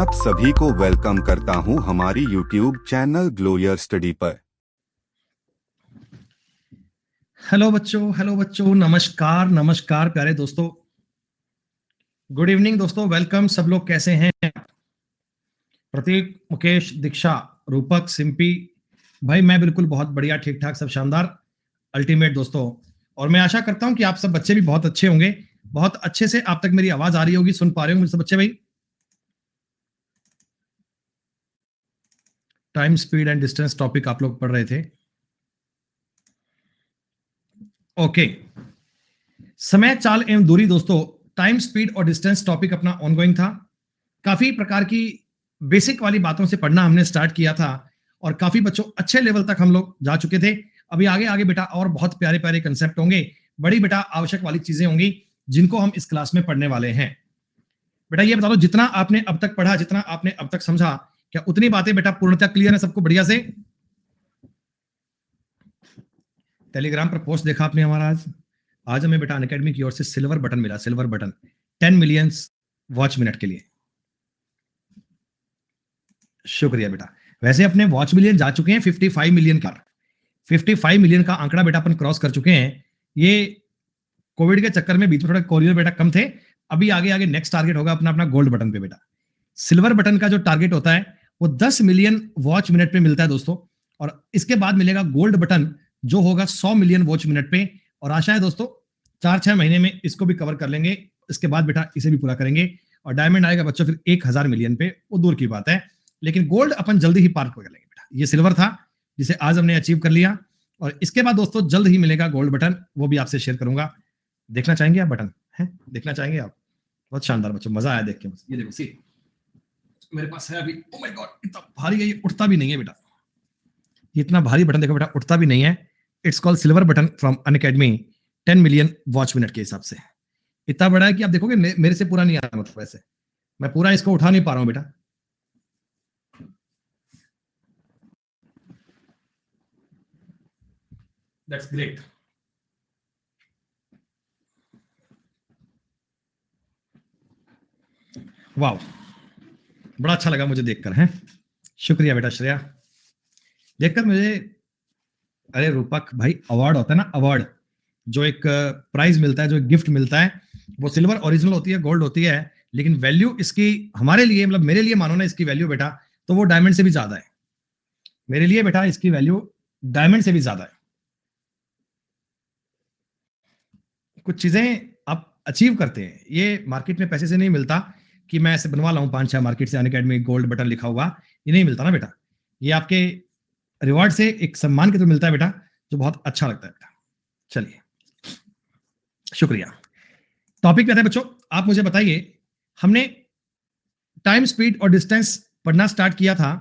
आप सभी को वेलकम करता हूं हमारी YouTube channel glow your study पर। हेलो बच्चों, नमस्कार नमस्कार प्यारे दोस्तों, गुड इवनिंग दोस्तों, वेलकम। सब लोग कैसे हैं? प्रतीक, मुकेश, दीक्षा, रूपक, सिंपी भाई, मैं बिल्कुल बहुत बढ़िया, ठीक ठाक, सब शानदार, अल्टीमेट दोस्तों। और मैं आशा करता हूं कि आप सब बच्चे भी बहुत अच्छे होंगे, बहुत अच्छे से आप तक मेरी आवाज आ रही होगी, सुन पा रहे होंगे सब बच्चे भाई। Time, speed and distance topic आप लोग पढ़ रहे थे। ओके, समय, चाल एवं दूरी दोस्तों, टाइम, स्पीड और डिस्टेंस टॉपिक अपना ऑनगोइंग था। काफी प्रकार की बेसिक वाली बातों से पढ़ना हमने स्टार्ट किया था और काफी बच्चों अच्छे लेवल तक हम लोग जा चुके थे। अभी आगे आगे बेटा और बहुत प्यारे प्यारे कंसेप्ट होंगे, बड़ी बेटा आवश्यक वाली चीजें होंगी जिनको हम इस क्लास में पढ़ने वाले हैं। बेटा ये बता दो, जितना आपने अब तक पढ़ा, जितना आपने अब तक समझा, क्या उतनी बातें बेटा पूर्णतः क्लियर है सबको बढ़िया से? टेलीग्राम पर पोस्ट देखा आपने हमारा? आज हमें बेटा अनअकैडमी की ओर से सिल्वर बटन मिला, silver button 10 million watch minute के लिए। शुक्रिया बेटा। वैसे अपने वॉच मिलियन जा चुके हैं 55 मिलियन का, 55 मिलियन का आंकड़ा बेटा अपन क्रॉस कर चुके हैं। ये कोविड के चक्कर में बीच में थोड़ा कोरियर बेटा कम थे। अभी आगे आगे नेक्स्ट टारगेट होगा अपना अपना गोल्ड बटन पे बेटा। सिल्वर बटन का जो टारगेट होता है वो 10 मिलियन वॉच मिनट पे मिलता है दोस्तों, और इसके बाद मिलेगा गोल्ड बटन जो होगा 100 मिलियन वॉच मिनट पे। और आशा है दोस्तों 4-6 महीने में इसको भी कवर कर लेंगे, इसके बाद बेटा इसे भी पूरा करेंगे और डायमंड आएगा बच्चों फिर 1000 मिलियन पे, वो दूर की बात है, लेकिन गोल्ड अपन जल्दी ही पार कर लेंगे बेटा। ये सिल्वर था जिसे आज हमने अचीव कर लिया, और इसके बाद दोस्तों जल्द ही मिलेगा गोल्ड बटन, वो भी आपसे शेयर करूंगा। देखना चाहेंगे आप बटन? है देखना चाहेंगे आप? बहुत शानदार बच्चों, मजा आया देख के। ये देखो सी मेरे पास है अभी। ओ माय गॉड, इतना भारी है ये, उठता भी नहीं है बेटा। इतना भारी बटन देखो बेटा, उठता भी नहीं है। It's called silver button from Unacademy, 10 million watch minute के हिसाब से। इतना बड़ा है कि आप देखोगे मेरे से पूरा नहीं आ रहा, मतलब ऐसे मैं पूरा इसको उठा नहीं पा रहा हूं बेटा। That's great. वाह, बड़ा अच्छा लगा मुझे देखकर। है शुक्रिया बेटा श्रेया, देखकर मुझे। अरे रूपक भाई, अवार्ड होता है ना, अवार्ड जो एक प्राइज मिलता है, जो एक गिफ्ट मिलता है, वो सिल्वर ओरिजिनल होती है, गोल्ड होती है, लेकिन वैल्यू इसकी हमारे लिए, मतलब मेरे लिए मानो ना, इसकी वैल्यू बेटा तो वो डायमंड से भी ज्यादा है। मेरे लिए बेटा इसकी वैल्यू डायमंड से भी ज्यादा है। कुछ चीजें आप अचीव करते हैं, ये मार्केट में पैसे से नहीं मिलता कि मैं ऐसे बनवा लाऊं 5-6 मार्केट से अनअकैडमी गोल्ड बटन लिखा हुआ, ये नहीं मिलता ना बेटा। ये आपके रिवार्ड से एक सम्मान के तो मिलता है बेटा, जो बहुत अच्छा लगता है बेटा। चलिए, शुक्रिया। टॉपिक पे आते हैं बच्चों। आप मुझे बताइए, हमने टाइम, स्पीड और डिस्टेंस पढ़ना स्टार्ट किया था,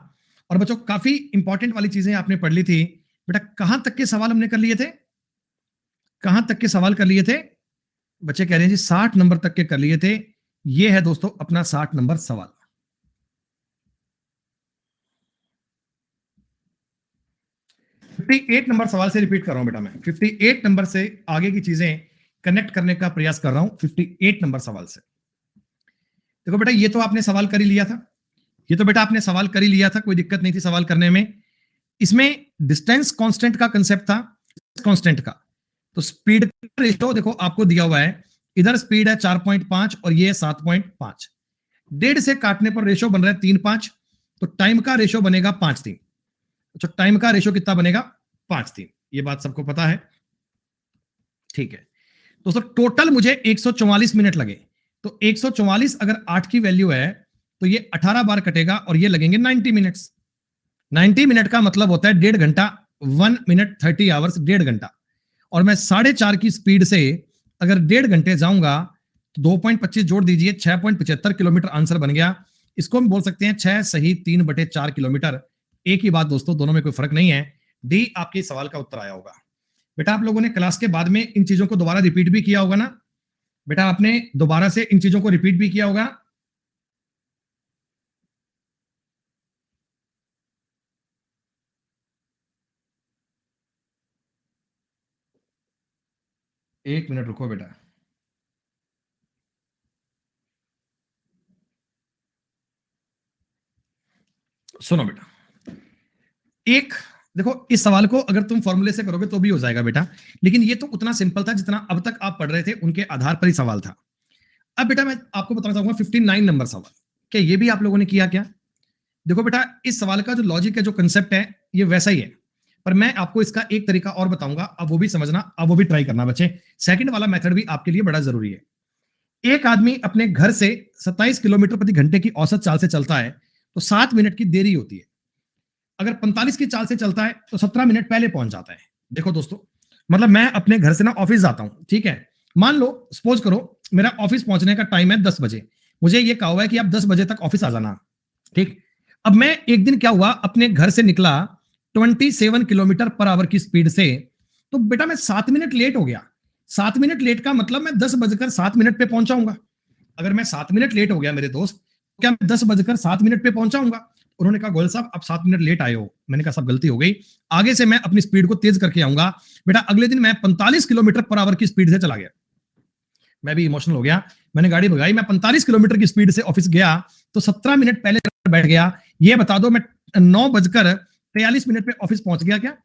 और बच्चों काफी इंपॉर्टेंट वाली चीजें आपने पढ़ ली थी बेटा। कहां तक के सवाल हमने कर लिए थे? कहां तक के सवाल कर लिए थे? बच्चे कह रहे हैं जी 60 नंबर तक के कर लिए थे। ये है दोस्तों अपना 60 नंबर सवाल। 58 नंबर सवाल से रिपीट कर रहा हूं बेटा, मैं 58 नंबर से आगे की चीजें कनेक्ट करने का प्रयास कर रहा हूं 58 नंबर सवाल से। देखो बेटा, ये तो आपने सवाल कर ही लिया था, ये तो बेटा आपने सवाल कर ही लिया था, कोई दिक्कत नहीं थी सवाल करने में। इसमें डिस्टेंस कांस्टेंट का कंसेप्ट था, कांस्टेंट का। तो स्पीड का रेशो देखो आपको दिया हुआ है, इधर स्पीड है 4.5 और ये 7.5। 1.5 से काटने पर रेशो बन रहा है 3-5, तो टाइम का रेशो बनेगा 5-3। तो टाइम का रेशो कितना बनेगा? 5-3। ये बात सबको पता है, ठीक है दोस्तों। टोटल मुझे 144 मिनट लगे, तो 144 अगर 8 की वैल्यू है तो ये 18 बार कटेगा और ये लगेंगे 90 मिनट्स। 90 मिनट का मतलब होता है 1.5 घंटा, 1 मिनट 30 आवर्स, 1.5 घंटा। और मैं 4.5 की स्पीड से अगर 1.5 घंटे जाऊंगा तो 2.25 जोड़ दीजिए, 6.75 किलोमीटर आंसर बन गया। इसको हम बोल सकते हैं 6 सही 3/4 किलोमीटर। एक ही बात दोस्तों, दोनों में कोई फर्क नहीं है। डी आपके सवाल का उत्तर आया होगा। बेटा आप लोगों ने क्लास के बाद में इन चीजों को दोबारा रिपीट भी किया होगा ना बेटा, आपने दोबारा से इन चीजों को रिपीट भी किया होगा। एक मिनट रुको बेटा। सुनो बेटा, एक देखो, इस सवाल को अगर तुम फॉर्मूले से करोगे तो भी हो जाएगा बेटा, लेकिन ये तो उतना सिंपल था जितना अब तक आप पढ़ रहे थे उनके आधार पर ही सवाल था। अब बेटा मैं आपको बताना चाहूंगा 59 नंबर सवाल, क्या ये भी आप लोगों ने किया क्या? देखो बेटा, इस सवाल का जो लॉजिक है, जो कंसेप्ट है, ये वैसा ही है, पर मैं आपको इसका एक तरीका और बताऊंगा, अब वो भी समझना, अब वो भी ट्राई करना बच्चे। सेकंड वाला मेथड भी आपके लिए बड़ा जरूरी है। एक आदमी अपने घर से 27 किलोमीटर प्रति घंटे की औसत चाल से चलता है तो 7 मिनट की देरी होती है। अगर 45 की चाल से चलता है तो 17 मिनट पहले पहुंच जाता है। देखो दोस्तों, मतलब मैं अपने घर से ना ऑफिस जाता हूं, ठीक है, मान लो सपोज करो मेरा ऑफिस पहुंचने का टाइम है 10 बजे, मुझे ये कहा हुआ है कि आप 10 बजे तक ऑफिस आ जाना, ठीक। अब मैं एक दिन क्या हुआ, अपने घर से निकला 27 किलोमीटर पर आवर की स्पीड से, तो बेटा मैं 7 मिनट लेट हो गया। 7 मिनट लेट का मतलब मैं 10 बजकर 7 मिनट पे पहुंचाऊंगा। अगर मैं 7 मिनट लेट हो गया मेरे दोस्त, क्या मैं 10 बजकर 7 मिनट पे पहुंचाऊंगा? उन्होंने कहा गोयल साहब आप 7 मिनट लेट आए हो। मैंने कहा सब गलती हो गई, आगे से मैं अपनी स्पीड को तेज करके आऊंगा। बेटा अगले दिन मैं 45 किलोमीटर पर आवर की स्पीड से चला गया। मैं भी इमोशनल हो गया, मैंने गाड़ी भगाई, मैं 45 किलोमीटर की स्पीड से ऑफिस गया तो 17 मिनट पहले बैठ गया। ये बता दो मैं 9 बजकर 43 मिनट पे ऑफिस पहुंच गया क्या?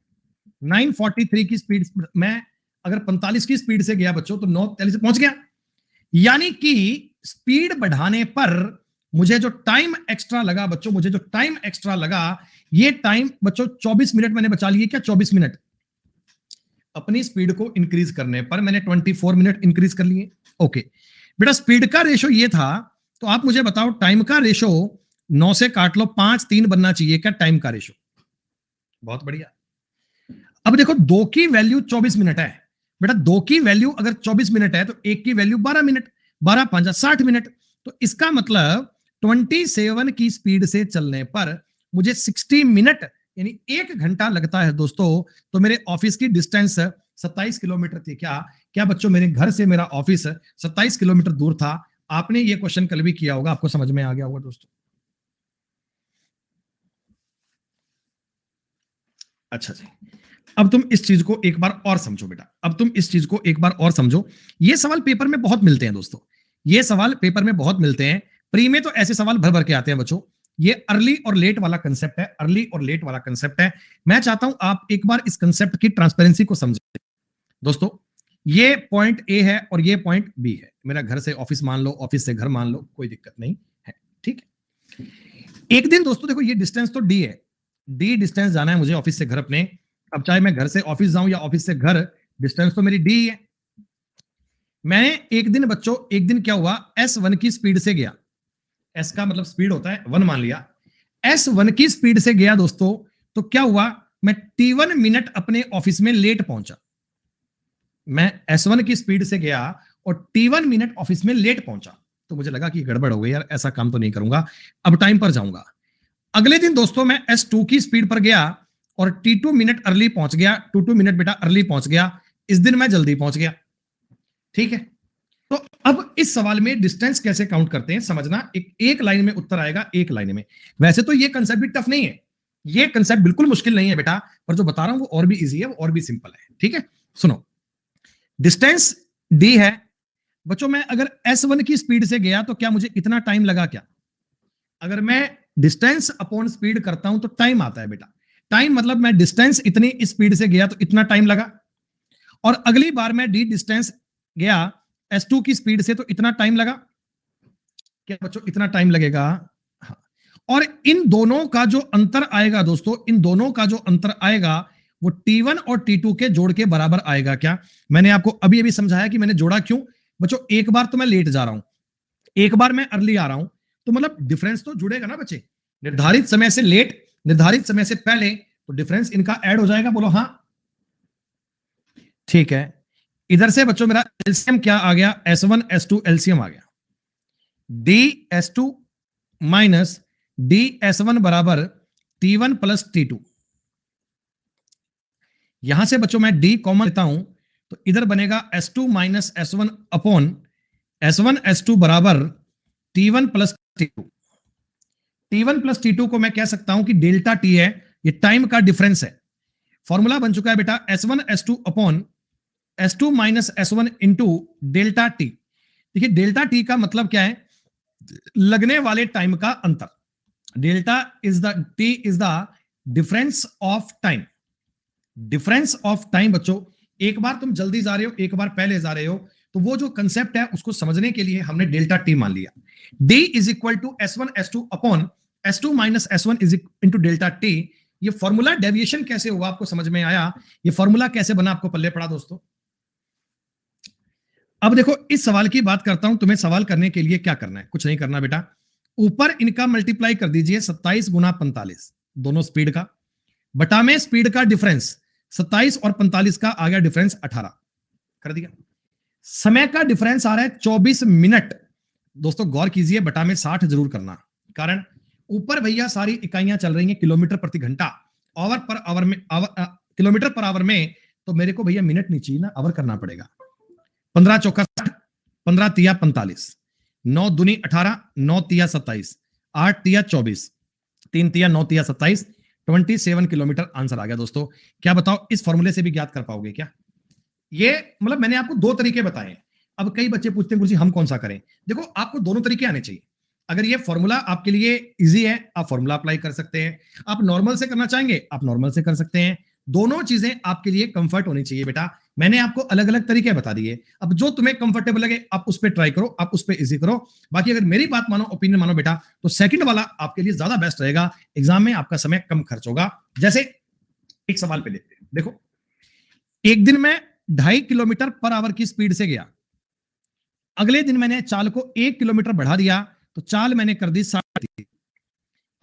9:43 की स्पीड, मैं अगर 45 की स्पीड से गया बच्चों तो 9:43 से पहुंच गया। यानी कि स्पीड बढ़ाने पर मुझे जो टाइम एक्स्ट्रा लगा बच्चों, मुझे जो टाइम एक्स्ट्रा लगा, ये टाइम बच्चों 24 मिनट मैंने बचा लिए क्या? 24 मिनट अपनी स्पीड को इंक्रीज करने पर मैंने 24 मिनट इंक्रीज कर लिए। ओके बेटा, स्पीड का रेशो ये था, तो आप मुझे बताओ टाइम का रेशो 9 से काट लो 5, 3 बनना चाहिए क्या टाइम का रेशो? बहुत बढ़िया। अब देखो 2 की वैल्यू 24 मिनट है बेटा, 2 की वैल्यू अगर 24 मिनट है तो 1 की वैल्यू 12 मिनट, 12 5 60 मिनट, तो इसका मतलब 27 की स्पीड से चलने पर मुझे 60 मिनट यानी 1 घंटा लगता है दोस्तों। तो मेरे ऑफिस की डिस्टेंस 27 किलोमीटर थी क्या? क्या बच्चों मेरे घर से मेरा ऑफिस 27 किलोमीटर दूर था? आपने ये क्वेश्चन कल भी किया होगा, आपको समझ में आ गया होगा दोस्तों। अच्छा जी, अब तुम इस चीज को एक बार और समझो बेटा, अब तुम इस चीज को एक बार और समझो। ये सवाल पेपर में बहुत मिलते हैं दोस्तों, ये सवाल पेपर में बहुत मिलते हैं, प्री में तो ऐसे सवाल भर भर के आते हैं बच्चों। ये अर्ली और लेट वाला कंसेप्ट है, अर्ली और लेट वाला कंसेप्ट है। मैं चाहता हूं आप एक बार इस कंसेप्ट की ट्रांसपेरेंसी को समझें दोस्तों। ये पॉइंट ए है और ये पॉइंट बी है, मेरा घर से ऑफिस मान लो, ऑफिस से घर मान लो, कोई दिक्कत नहीं है, ठीक है। एक दिन दोस्तों देखो, ये डिस्टेंस तो डी है, डी डिस्टेंस जाना है मुझे ऑफिस से घर अपने। अब चाहे मैं घर से ऑफिस जाऊं या ऑफिस से घर, डिस्टेंस तो मेरी डी है। मैं एक दिन बच्चों, एक दिन क्या हुआ, S1 की स्पीड से गया, एस का मतलब स्पीड होता है 1 मान लिया, S1 की स्पीड से गया दोस्तों, तो क्या हुआ, मैं T1 मिनट अपने ऑफिस में लेट पहुंचा। मैं S1 की स्पीड से गया और T1 मिनट ऑफिस में लेट पहुंचा, तो मुझे लगा कि गड़बड़ हो गई यार, ऐसा काम तो नहीं करूंगा, अब टाइम पर जाऊंगा। अगले दिन दोस्तों मैं S2 की स्पीड पर गया और T2 मिनट अर्ली पहुंच गया, 2 मिनट बेटा अर्ली पहुंच गया, इस दिन मैं जल्दी पहुंच गया, ठीक है। तो अब इस सवाल में डिस्टेंस कैसे काउंट करते हैं समझना, एक लाइन में उत्तर आएगा, एक लाइन में। वैसे तो ये कंसेप्ट भी टफ नहीं है, ये कंसेप्ट बिल्कुल मुश्किल नहीं है बेटा, पर जो बता रहा हूं वो और भी इजी है, वो और भी सिंपल है, ठीक है। सुनो, डिस्टेंस डी है बच्चों, मैं अगर S1 की स्पीड से गया तो क्या मुझे इतना टाइम लगा क्या? अगर मैं डिस्टेंस अपॉन स्पीड करता हूं तो टाइम आता है बेटा, टाइम मतलब मैं डिस्टेंस इतनी स्पीड से गया तो इतना टाइम लगा, और अगली बार मैं डी डिस्टेंस गया S2 की स्पीड से तो इतना टाइम लगा, क्या बच्चों इतना टाइम लगेगा? हाँ। और इन दोनों का जो अंतर आएगा दोस्तों, इन दोनों का जो अंतर आएगा वो T1 और T2 के जोड़ के बराबर आएगा क्या? मैंने आपको अभी अभी समझाया कि मैंने जोड़ा क्यों बच्चों, एक बार तो मैं लेट जा रहा हूं, एक बार मैं अर्ली आ रहा हूं, तो मतलब डिफरेंस तो जुड़ेगा ना बच्चे, निर्धारित समय से लेट, निर्धारित समय से पहले, तो डिफरेंस इनका ऐड हो जाएगा, बोलो हाँ, ठीक है। इधर से बच्चों मेरा एलसीएम क्या आ गया, S1 S2 एलसीएम आ गया, DS2 माइनस DS1 बराबर T1 प्लस T2। यहां से बच्चों मैं D कॉमन लेता हूं तो इधर बनेगा S2 minus S1 upon S1 S2 बराबर T1 plus T2। T1 plus T2 को मैं कह सकता हूं कि डेल्टा T है, ये टाइम का डिफरेंस है। फॉर्मूला बन चुका है बेटा S1 S2 upon S2 minus S1 into delta T। देखिए डेल्टा T का मतलब क्या है, लगने वाले टाइम का अंतर। Delta is the T is the difference of time. Difference of time बच्चों, एक बार तुम जल्दी जा रहे हो, एक बार पहले जा रहे हो, तो वो जो कंसेप्ट है उसको समझने के लिए हमने डेल्टा टी मान लिया। D is equal to S1 S2 upon S2 minus S1 is into delta T. ये फॉर्मूला डेविएशन कैसे हुआ आपको समझ में आया? ये फॉर्मूला कैसे बना आपको पल्ले पड़ा दोस्तों? अब देखो इस सवाल की बात करता हूं, तुम्हें सवाल करने के लिए क्या करना है? कुछ नहीं करना बेटा, ऊपर इनका मल्टीप्लाई कर दीजिए 27 गुना 45, दोनों स्पीड का, बटा में स्पीड का डिफरेंस 27 और 45 का आ गया डिफरेंस 18 कर दिया। समय का डिफरेंस आ रहा है 24 मिनट। दोस्तों गौर कीजिए, बटा में 60 जरूर करना, कारण ऊपर भैया सारी इकाइयां चल रही हैं किलोमीटर प्रति घंटा, आवर पर आवर में, किलोमीटर पर आवर में, तो मेरे को भैया मिनट नहीं चाहिए ना, आवर करना पड़ेगा। 15 चौका 60, 15 तिया 45, 9 दूनी 18, 9 तिया 27, 8 तिया 24, 3 तिया 9 तिया 27, 27 किलोमीटर आंसर आ गया। दोस्तों क्या बताओ, इस फॉर्मूले से भी ज्ञात कर पाओगे क्या? ये मतलब मैंने आपको दो तरीके बताए हैं। अब कई बच्चे पूछते हैं गुरुजी हम कौन सा करें? देखो आपको दोनों तरीके आने चाहिए। अगर ये फॉर्मूला आपके लिए इजी है, आप फॉर्मूला अप्लाई कर सकते हैं। आप नॉर्मल से करना चाहेंगे, आप नॉर्मल से कर सकते हैं। दोनों चीजें आपके लिए कंफर्ट होनी चाहिए बेटा। मैंने आपको अलग अलग तरीके बता दिए, अब जो तुम्हें कंफर्टेबल लगे आप उस पर ट्राई करो, आप उस पर इजी करो। बाकी अगर मेरी बात मानो, ओपिनियन मानो बेटा, तो सेकंड वाला आपके लिए ज्यादा बेस्ट रहेगा। एग्जाम में आपका समय कम खर्च होगा। जैसे एक सवाल पे देखते हैं, देखो एक दिन में 2.5 किलोमीटर पर आवर की स्पीड से गया, अगले दिन मैंने चाल को 1 किलोमीटर बढ़ा दिया, तो चाल मैंने कर दी 60।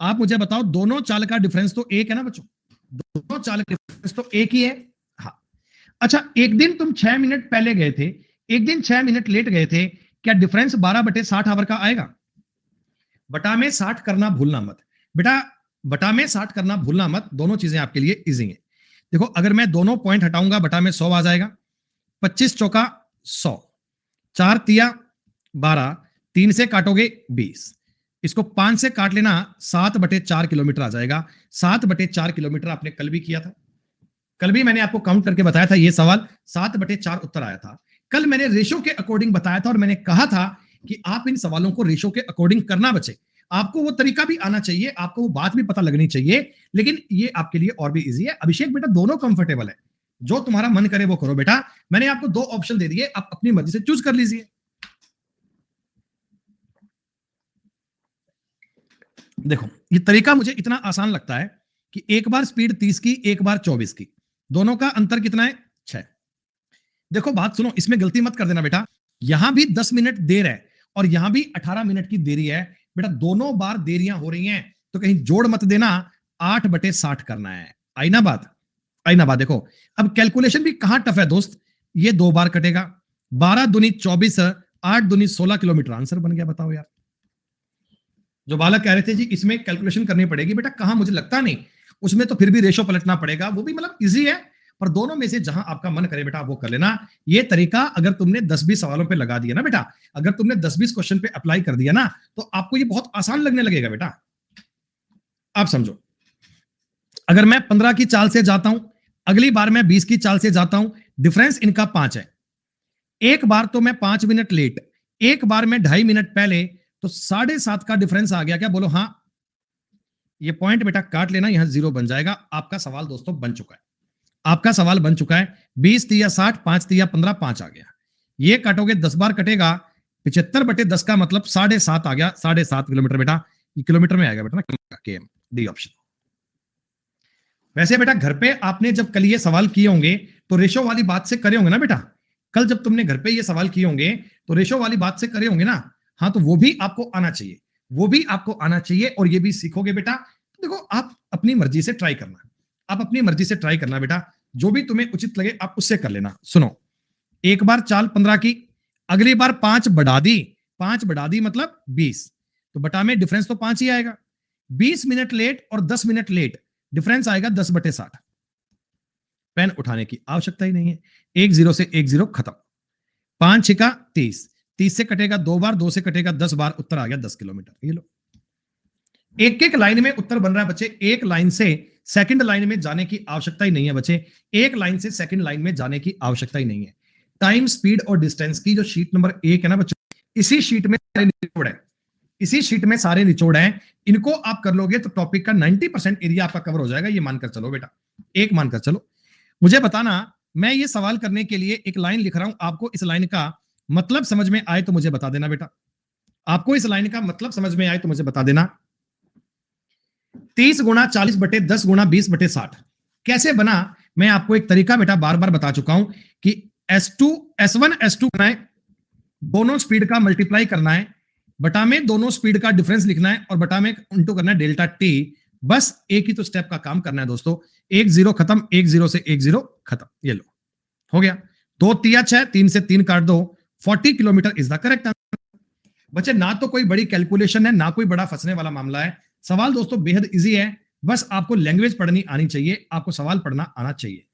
आप मुझे बताओ दोनों चाल का डिफरेंस तो एक है ना बच्चों? दोनों चाल का डिफरेंस तो एक ही है। हाँ, अच्छा एक दिन तुम 6 मिनट पहले गए थे, एक दिन 6 मिनट लेट गए थे, क्या डिफरेंस 12/60 आवर का आएगा? बटा में 60 करना भूलना मत बेटा, बटा में 60 करना भूलना मत। दोनों चीजें आपके लिए इजी है। देखो अगर मैं दोनों पॉइंट हटाऊंगा, बटा में 100 आ जाएगा, 25 चौका 100, 4 तिया 12, 3 से काटोगे 20, इसको 5 से काट लेना, 7/4 किलोमीटर आ जाएगा। 7/4 किलोमीटर आपने कल भी किया था, कल भी मैंने आपको काउंट करके बताया था, ये सवाल 7/4 उत्तर आया था। कल मैंने रेशो के अकॉर्डिंग बताया था और मैंने कहा था कि आप इन सवालों को रेशो के अकॉर्डिंग करना बचे। आपको वो तरीका भी आना चाहिए, आपको वो बात भी पता लगनी चाहिए, लेकिन ये आपके लिए और भी इजी है। अभिषेक बेटा दोनों कंफर्टेबल है, जो तुम्हारा मन करे वो करो बेटा। मैंने आपको दो ऑप्शन दे दिए, आप अपनी मर्जी से चूज कर लीजिए। देखो ये तरीका मुझे इतना आसान लगता है कि एक बार स्पीड 30 की, एक बार 24 की, दोनों का अंतर कितना है? 6। देखो बात सुनो, इसमें गलती मत कर देना बेटा, यहां भी 10 मिनट देर है और यहां भी 18 मिनट की देरी है बेटा, दोनों बार देरियां हो रही हैं, तो कहीं जोड़ मत देना। 8/60 करना है। आई ना बात? आई ना बात? देखो अब कैलकुलेशन भी कहां टफ है दोस्त, ये 2 बार कटेगा, 12 दूनी 24, 8 दूनी 16 किलोमीटर आंसर बन गया। बताओ यार, जो बालक कह रहे थे जी इसमें कैलकुलेशन करनी पड़ेगी, बेटा कहां, मुझे लगता नहीं, उसमें तो फिर भी रेशो पलटना पड़ेगा, वो भी मतलब इजी है, पर दोनों में से जहां आपका मन करे बेटा वो कर लेना। ये तरीका अगर तुमने 10-20 सवालों पे लगा दिया ना बेटा, अगर तुमने 10-20 क्वेश्चन पे अप्लाई कर दिया ना, तो आपको ये बहुत आसान लगने लगेगा बेटा। आप समझो, अगर मैं 15 की चाल से जाता हूं, अगली बार मैं 20 की चाल से जाता हूं, डिफरेंस इनका 5 है। एक बार तो मैं 5 मिनट लेट, एक बार मैं 2.5 मिनट पहले, तो 7.5 का डिफरेंस आ गया क्या? बोलो हाँ। ये पॉइंट बेटा काट लेना, यहां 0 बन जाएगा। आपका सवाल दोस्तों बन चुका है, आपका सवाल बन चुका है। 20 तिया 60, 5 तिया 15, 5 आ गया। ये काटोगे 10 बार कटेगा, 75/10 का मतलब 7.5 आ गया। 7.5 किलोमीटर बेटा, ये किलोमीटर में आएगा बेटा ना, केएम, डी ऑप्शन। वैसे बेटा घर पे आपने जब कल ये सवाल किए होंगे तो रेशो वाली बात से करे होंगे ना बेटा, कल जब तुमने घर पे ये सवाल किए होंगे तो रेशो वाली बात से करे होंगे ना। हाँ, तो वो भी आपको आना चाहिए, वो भी आपको आना चाहिए, और ये भी सीखोगे बेटा। तो देखो आप अपनी मर्जी से ट्राई करना, आप अपनी मर्जी से ट्राई करना बेटा, जो भी तुम्हें उचित लगे आप उससे कर लेना। सुनो, एक बार चाल 15 की, अगली बार 5 बढ़ा दी, 5 बढ़ा दी मतलब 20, तो बटा में डिफरेंस तो 5 ही आएगा। 20 मिनट लेट और 10 मिनट लेट, डिफरेंस आएगा 10/60। पेन उठाने की आवश्यकता ही नहीं है, 1 0 से 1 0 खत्म। 5 6 30, 30 से कटेगा 2 बार, 2 से कटेगा 10 बार, उत्तर आ गया 10 किलोमीटर। ये लो, एक एक लाइन में उत्तर बन रहा है बच्चे। एक लाइन से सेकंड लाइन में जाने की आवश्यकता ही नहीं है बच्चे, एक लाइन से सेकंड लाइन में जाने की आवश्यकता ही नहीं है। टाइम, स्पीड और डिस्टेंस की जो शीट नंबर 1 है ना बच्चों, इसी शीट में है, इसी शीट में सारे निचोड़ हैं, इनको आप कर लोगे तो टॉपिक का 90% एरिया आपका कवर हो जाएगा। ये मानकर चलो बेटा, एक मानकर चलो। मुझे बताना, मैं ये सवाल करने के लिए एक लाइन लिख रहा हूं, आपको इस लाइन का मतलब समझ में आए तो मुझे बता देना बेटा। आपको इस लाइन का मतलब समझ में आए तो मुझे बता देना। 30 गुणा 40 बटे 10 गुणा 20 बटे 60 कैसे बना? मैं आपको एक तरीका बेटा बार बार बता चुका हूं कि S2 S1 S2 करना है, दोनों स्पीड का मल्टीप्लाई करना है, बटा में दोनों स्पीड का डिफरेंस लिखना है और बटा में इंटू करना है डेल्टा टी। बस एक ही तो स्टेप का काम करना है दोस्तों। एक जीरो खत्म, एक जीरो से एक जीरो खत्म, ये लो हो गया। 2 तिया 6, 3 से 3 काट दो, 40 kilometre is the correct answer. बच्चे ना तो कोई बड़ी कैलकुलेशन है, ना कोई बड़ा फंसने वाला मामला है। सवाल दोस्तों बेहद इजी है, बस आपको लैंग्वेज पढ़नी आनी चाहिए, आपको सवाल पढ़ना आना चाहिए।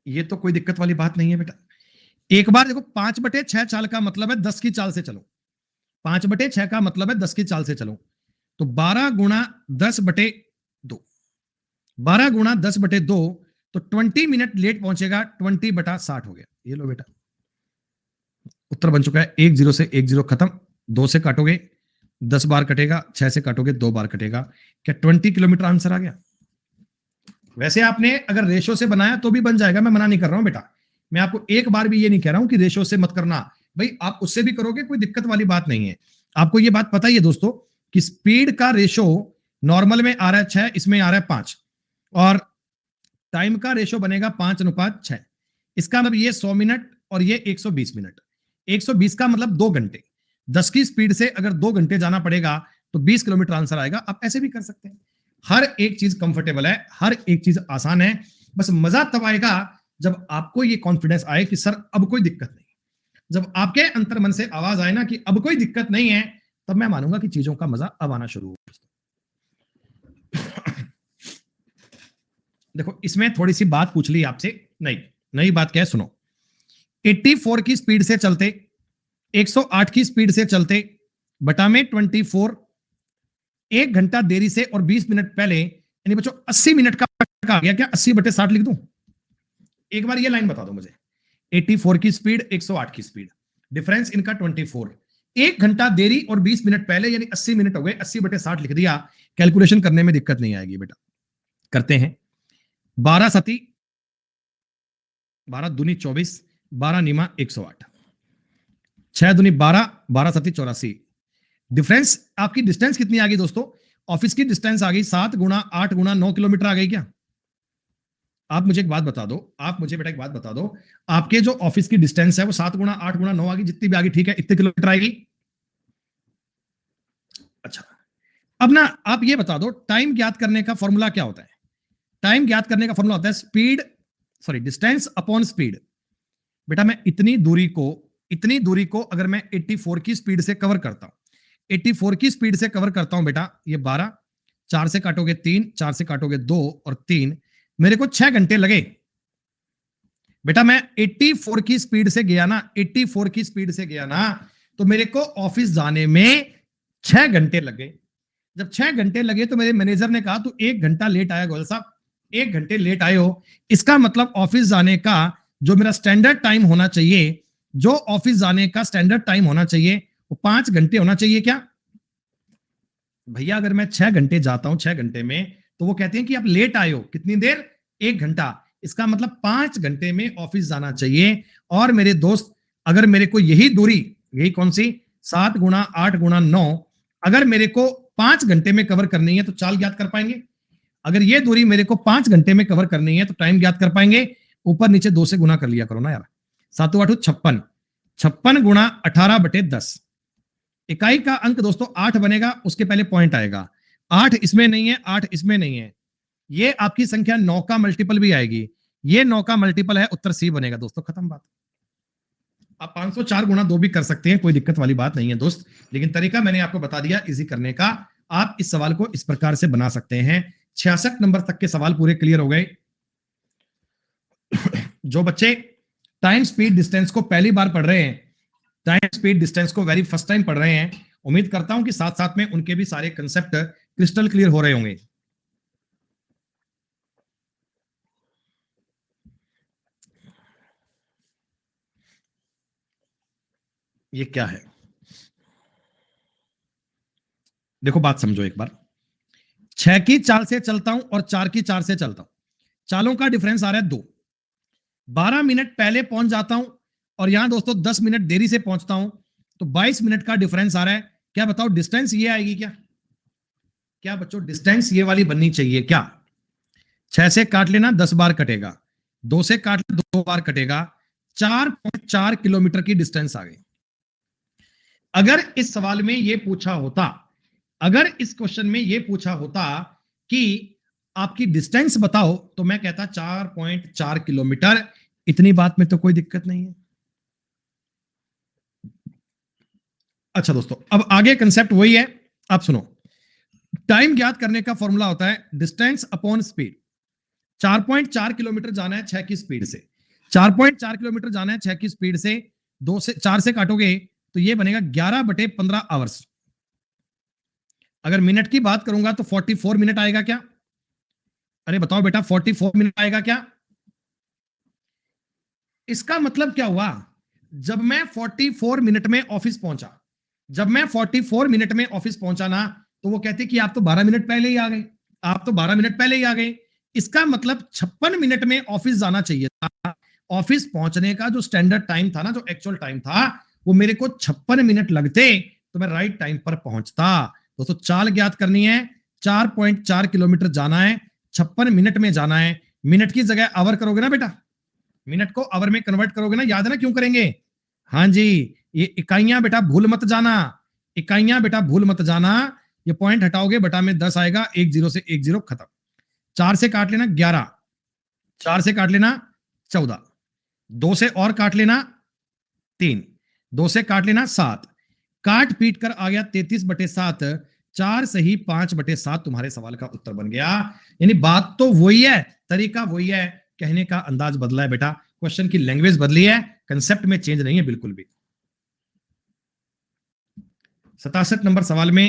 ये तो कोई दिक्कत वाली बात नहीं है बेटा। एक बार देखो, 5/6 चाल का मतलब है 10 की चाल से चलो। 5/6 का मतलब है 10 की चाल से चलो, तो 12 गुणा 10/2, 12 गुणा 10/2, तो 20 मिनट लेट पहुंचेगा, 20/60 हो गया। ये लो बेटा, उत्तर बन चुका है। एक जीरो से एक जीरो खत्म, 2 से काटोगे 10 बार कटेगा, 6 से काटोगे 2 बार कटेगा। क्या 20 किलोमीटर आंसर आ गया? वैसे आपने अगर रेशो से बनाया तो भी बन जाएगा, मैं मना नहीं कर रहा हूं बेटा। मैं आपको एक बार भी ये नहीं कह रहा हूं कि रेशो से मत करना, भाई आप उससे भी करोगे, कोई दिक्कत वाली बात नहीं है। आपको ये बात पता ही है दोस्तों कि स्पीड का रेशो नॉर्मल में आ रहा है 6, इसमें आ रहा है 5, और टाइम का रेशो बनेगा 5:6। इसका मतलब ये 100 मिनट और ये 120 मिनट। 120 का मतलब 2 घंटे। 10 की स्पीड से अगर 2 घंटे जाना पड़ेगा तो 20 किलोमीटर आंसर आएगा। आप ऐसे भी कर सकते हैं। हर एक चीज कंफर्टेबल है, हर एक चीज आसान है। बस मजा तब आएगा जब आपको ये कॉन्फिडेंस आए कि सर अब कोई दिक्कत नहीं। जब आपके अंतर मन से आवाज आए ना कि अब कोई दिक्कत नहीं है, तब मैं मानूंगा कि चीजों का मजा अब आना शुरू हो। देखो, इसमें थोड़ी सी बात पूछ ली आपसे, नई नई बात क्या है सुनो। 84 की स्पीड से चलते, 108 की स्पीड से चलते, बटा में 24, 1 घंटा देरी से और 20 मिनट पहले, यानी बच्चों 80 मिनट का फर्क आ गया। क्या 80/60 लिख दूं? एक बार ये लाइन बता दो मुझे। 84 की स्पीड, 108 की स्पीड, डिफरेंस इनका 24, 1 घंटा देरी और 20 मिनट पहले, यानी 80 मिनट हो गए। 80/60 लिख दिया, कैलकुलेशन करने में दिक्कत नहीं आएगी बेटा। करते हैं। 12 सती 12 दूनी 24, 12 निमा 108, 6 दूनी 12, 12 सती 84। डिफरेंस आपकी डिस्टेंस कितनी आ गई दोस्तों? ऑफिस की डिस्टेंस आ गई 7 गुणा 8 गुणा 9 किलोमीटर आ गई क्या? आप मुझे एक बात बता दो, आप मुझे बेटा एक बात बता दो, आपके जो ऑफिस की डिस्टेंस है वो 7 गुणा 8 गुणा 9 आ गई, जितनी भी आ गई, ठीक है, इतने किलोमीटर आएगी। अच्छा, अब ना आप ये बता दो, टाइम ज्ञात करने का फॉर्मूला क्या होता है? टाइम ज्ञात करने का फॉर्मूला होता है speed, sorry distance upon speed. बेटा मैं इतनी दूरी को अगर मैं 84 की स्पीड से कवर करता हूं, 84 की स्पीड से कवर करता हूं बेटा, ये 12, 4 से काटोगे 3, 4 से काटोगे 2 और 3, मेरे को 6 घंटे लगे। बेटा मैं 84 की स्पीड से गया ना, 84 की स्पीड से गया ना, तो मेरे को ऑफिस जाने में 6 घंटे लगे। जब 6 घंटे लगे तो मेरे मैनेजर ने कहा तू 1 घंटा लेट आया गोयल साहब, 1 घंटे लेट आए हो। इसका मतलब ऑफिस जाने का जो मेरा स्टैंडर्ड टाइम होना चाहिए, जो ऑफिस जाने का स्टैंडर्ड टाइम होना चाहिए, वो 5 घंटे होना चाहिए क्या? भैया अगर मैं 6 घंटे जाता हूं 6 घंटे में, तो वो कहते हैं कि आप लेट आए हो कितनी देर? 1 घंटा। इसका मतलब 5 घंटे में ऑफिस जाना चाहिए। और मेरे दोस्त, अगर मेरे को यही दूरी, यही कौन सी, 7 गुणा 8 गुणा 9, अगर मेरे को 5 घंटे में कवर करनी है तो चाल ज्ञात कर पाएंगे। अगर ये दूरी मेरे को 5 घंटे में कवर करनी है तो टाइम ज्ञात कर पाएंगे। ऊपर नीचे 2 से गुना कर लिया करो ना यार। 7 8 56, 56 गुणा 18/10। इकाई का अंक दोस्तों 8 बनेगा, उसके पहले पॉइंट आएगा। 8 इसमें नहीं है, 8 इसमें नहीं है, ये आपकी संख्या 9 का मल्टीपल भी आएगी। ये 9 का मल्टीपल है, उत्तर सी बनेगा दोस्तों, खत्म बात। आप 504 गुणा 2 भी कर सकते हैं, कोई दिक्कत वाली बात नहीं है दोस्त, लेकिन तरीका मैंने आपको बता दिया इजी करने का। आप इस सवाल को इस प्रकार से बना सकते हैं। 66 नंबर तक के सवाल पूरे क्लियर हो गए। जो बच्चे टाइम स्पीड डिस्टेंस को पहली बार पढ़ रहे हैं, टाइम स्पीड डिस्टेंस को वेरी फर्स्ट टाइम पढ़ रहे हैं, उम्मीद करता हूं कि साथ साथ में उनके भी सारे कंसेप्ट क्रिस्टल क्लियर हो रहे होंगे। ये क्या है? देखो बात समझो एक बार। 6 की चाल से चलता हूं और 4 की 4 से चलता हूं, चालों का डिफरेंस आ रहा है 2। 12 मिनट पहले पहुंच जाता हूं और यहां दोस्तों 10 मिनट देरी से पहुंचता हूं, तो 22 मिनट का डिफरेंस आ रहा है। क्या बताओ डिस्टेंस ये आएगी क्या? क्या बच्चों डिस्टेंस ये वाली बननी चाहिए क्या? 6 से काट लेना 10 बार कटेगा, 2 से काट लेना 2 बार कटेगा, 4.4 किलोमीटर की डिस्टेंस आ गई। अगर इस सवाल में ये पूछा होता, अगर इस क्वेश्चन में ये पूछा होता कि आपकी डिस्टेंस बताओ, तो मैं कहता 4.4 किलोमीटर। इतनी बात में तो कोई दिक्कत नहीं है। अच्छा दोस्तों, अब आगे कंसेप्ट वही है, आप सुनो। टाइम ज्ञात करने का फॉर्मूला होता है डिस्टेंस अपॉन स्पीड। 4.4 किलोमीटर जाना है 6 की स्पीड से, 4.4 किलोमीटर जाना है 6 की स्पीड से, 2 से 4 से काटोगे तो ये बनेगा 11/15 आवर्स। अगर मिनट की बात करूंगा तो 44 मिनट आएगा क्या? अरे बताओ बेटा 44 मिनट आएगा क्या? इसका मतलब क्या हुआ? जब मैं 44 मिनट में ऑफिस पहुंचा, जब मैं 44 मिनट में ऑफिस पहुंचा ना, तो वो कहते कि आप तो 12 मिनट पहले ही आ गए, आप तो 12 मिनट पहले ही आ गए। इसका मतलब 56 मिनट में ऑफिस जाना चाहिए था। ऑफिस पहुंचने का जो स्टैंडर्ड टाइम था ना, जो एक्चुअल टाइम था, वो मेरे को 56 मिनट लगते तो मैं राइट टाइम पर पहुंचता। दोस्तों चाल ज्ञात करनी है, 4.4 किलोमीटर जाना है, 56 मिनट में जाना है। मिनट की जगह आवर करोगे ना बेटा, मिनट को आवर में कन्वर्ट करोगे ना, याद है ना क्यों करेंगे? हाँ जी, ये इकाइयां बेटा भूल मत जाना, इकाइयां बेटा भूल मत जाना। ये पॉइंट हटाओगे बटा में 10 आएगा, 1 0 से 1 0 खत्म। 4 से काट लेना 11, 4 से काट लेना 14, 2 से और काट लेना 3, 2 से काट लेना 7, काट पीट कर आ गया 33/7, 4 सही 5/7 तुम्हारे सवाल का उत्तर बन गया। यानी बात तो वही है, तरीका वही है, कहने का अंदाज बदला है बेटा, क्वेश्चन की लैंग्वेज बदली है, कंसेप्ट में चेंज नहीं है बिल्कुल भी। 67 नंबर सवाल में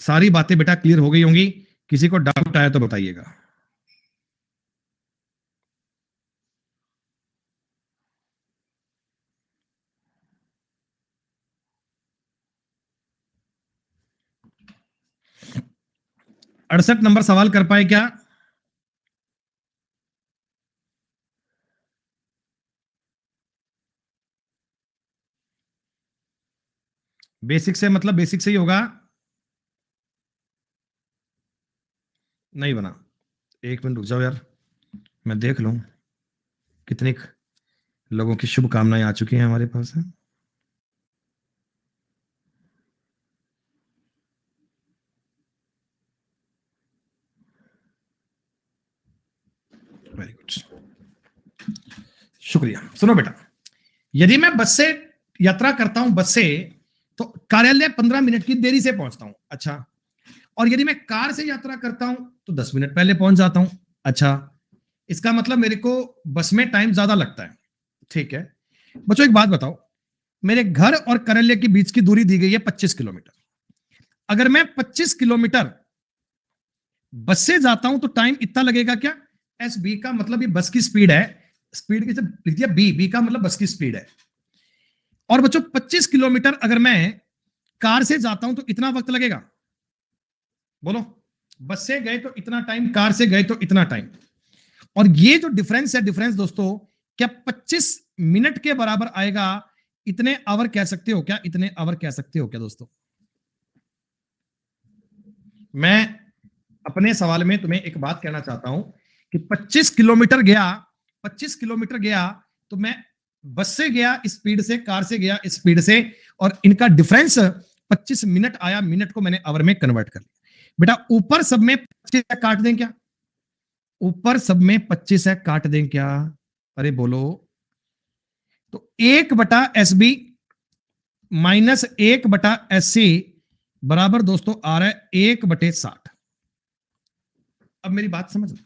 सारी बातें बेटा क्लियर हो गई होंगी, किसी को डाउट आया तो बताइएगा। अड़सठ नंबर सवाल कर पाए क्या? बेसिक से मतलब बेसिक से ही होगा, नहीं बना? एक मिनट रुक जाओ यार, मैं देख लूं कितने लोगों की शुभकामनाएं आ चुकी हैं हमारे पास है। वेरी गुड, शुक्रिया। सुनो बेटा, यदि मैं बस से यात्रा करता हूं, बस से, तो कार्यालय 15 मिनट की देरी से पहुंचता हूं। अच्छा, और यदि मैं कार से यात्रा करता हूं तो 10 मिनट पहले पहुंच जाता हूं। अच्छा, इसका मतलब मेरे को बस में टाइम ज्यादा लगता है। ठीक है बच्चों, एक बात बताओ, मेरे घर और कार्यालय के बीच की दूरी दी गई है 25 किलोमीटर। अगर मैं 25 किलोमीटर बस से जाता हूं तो टाइम इतना लगेगा क्या? एस बी का मतलब ये बस की स्पीड है, स्पीड की लिख दिया बी, बी का मतलब बस की स्पीड है। और बच्चों 25 किलोमीटर अगर मैं कार से जाता हूं तो इतना वक्त लगेगा, बोलो। बस से गए तो इतना टाइम, कार से गए तो इतना टाइम। और ये जो डिफरेंस है, डिफरेंस दोस्तों क्या 25 मिनट के बराबर आएगा? इतने आवर कह सकते हो क्या? इतने आवर कह सकते हो क्या दोस्तों? मैं अपने सवाल में तुम्हें एक बात कहना चाहता हूं कि 25 किलोमीटर गया, 25 किलोमीटर गया तो मैं बस से गया स्पीड से, कार से गया स्पीड से, और इनका डिफरेंस 25 मिनट आया, मिनट को मैंने आवर में कन्वर्ट कर लिया। बेटा ऊपर सब में 25 काट दें क्या? ऊपर सब में 25 है, काट दें क्या? अरे बोलो। तो 1/SB माइनस 1/SC बराबर दोस्तों आ रहा है 1/60। अब मेरी बात समझना,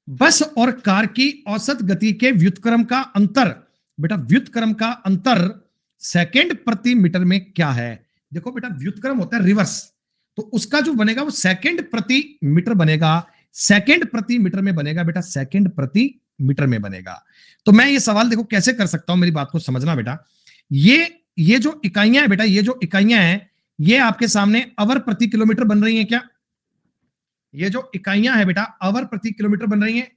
बस और कार की औसत गति के व्युत्क्रम का अंतर, बेटा व्युत्क्रम का अंतर सेकंड प्रति मीटर में क्या है? देखो बेटा व्युत्क्रम होता है रिवर्स, तो उसका जो बनेगा वो सेकंड प्रति मीटर बनेगा, सेकंड प्रति मीटर में बनेगा बेटा, सेकंड प्रति मीटर में बनेगा। तो मैं ये सवाल देखो कैसे कर सकता हूं, मेरी बात को समझना बेटा। ये ये जो इकाइयां है बेटा, ये जो इकाइयां हैं, ये आपके सामने आवर प्रति किलोमीटर बन रही हैं क्या? ये जो इकाइयां है बेटा, आवर प्रति किलोमीटर बन रही हैं।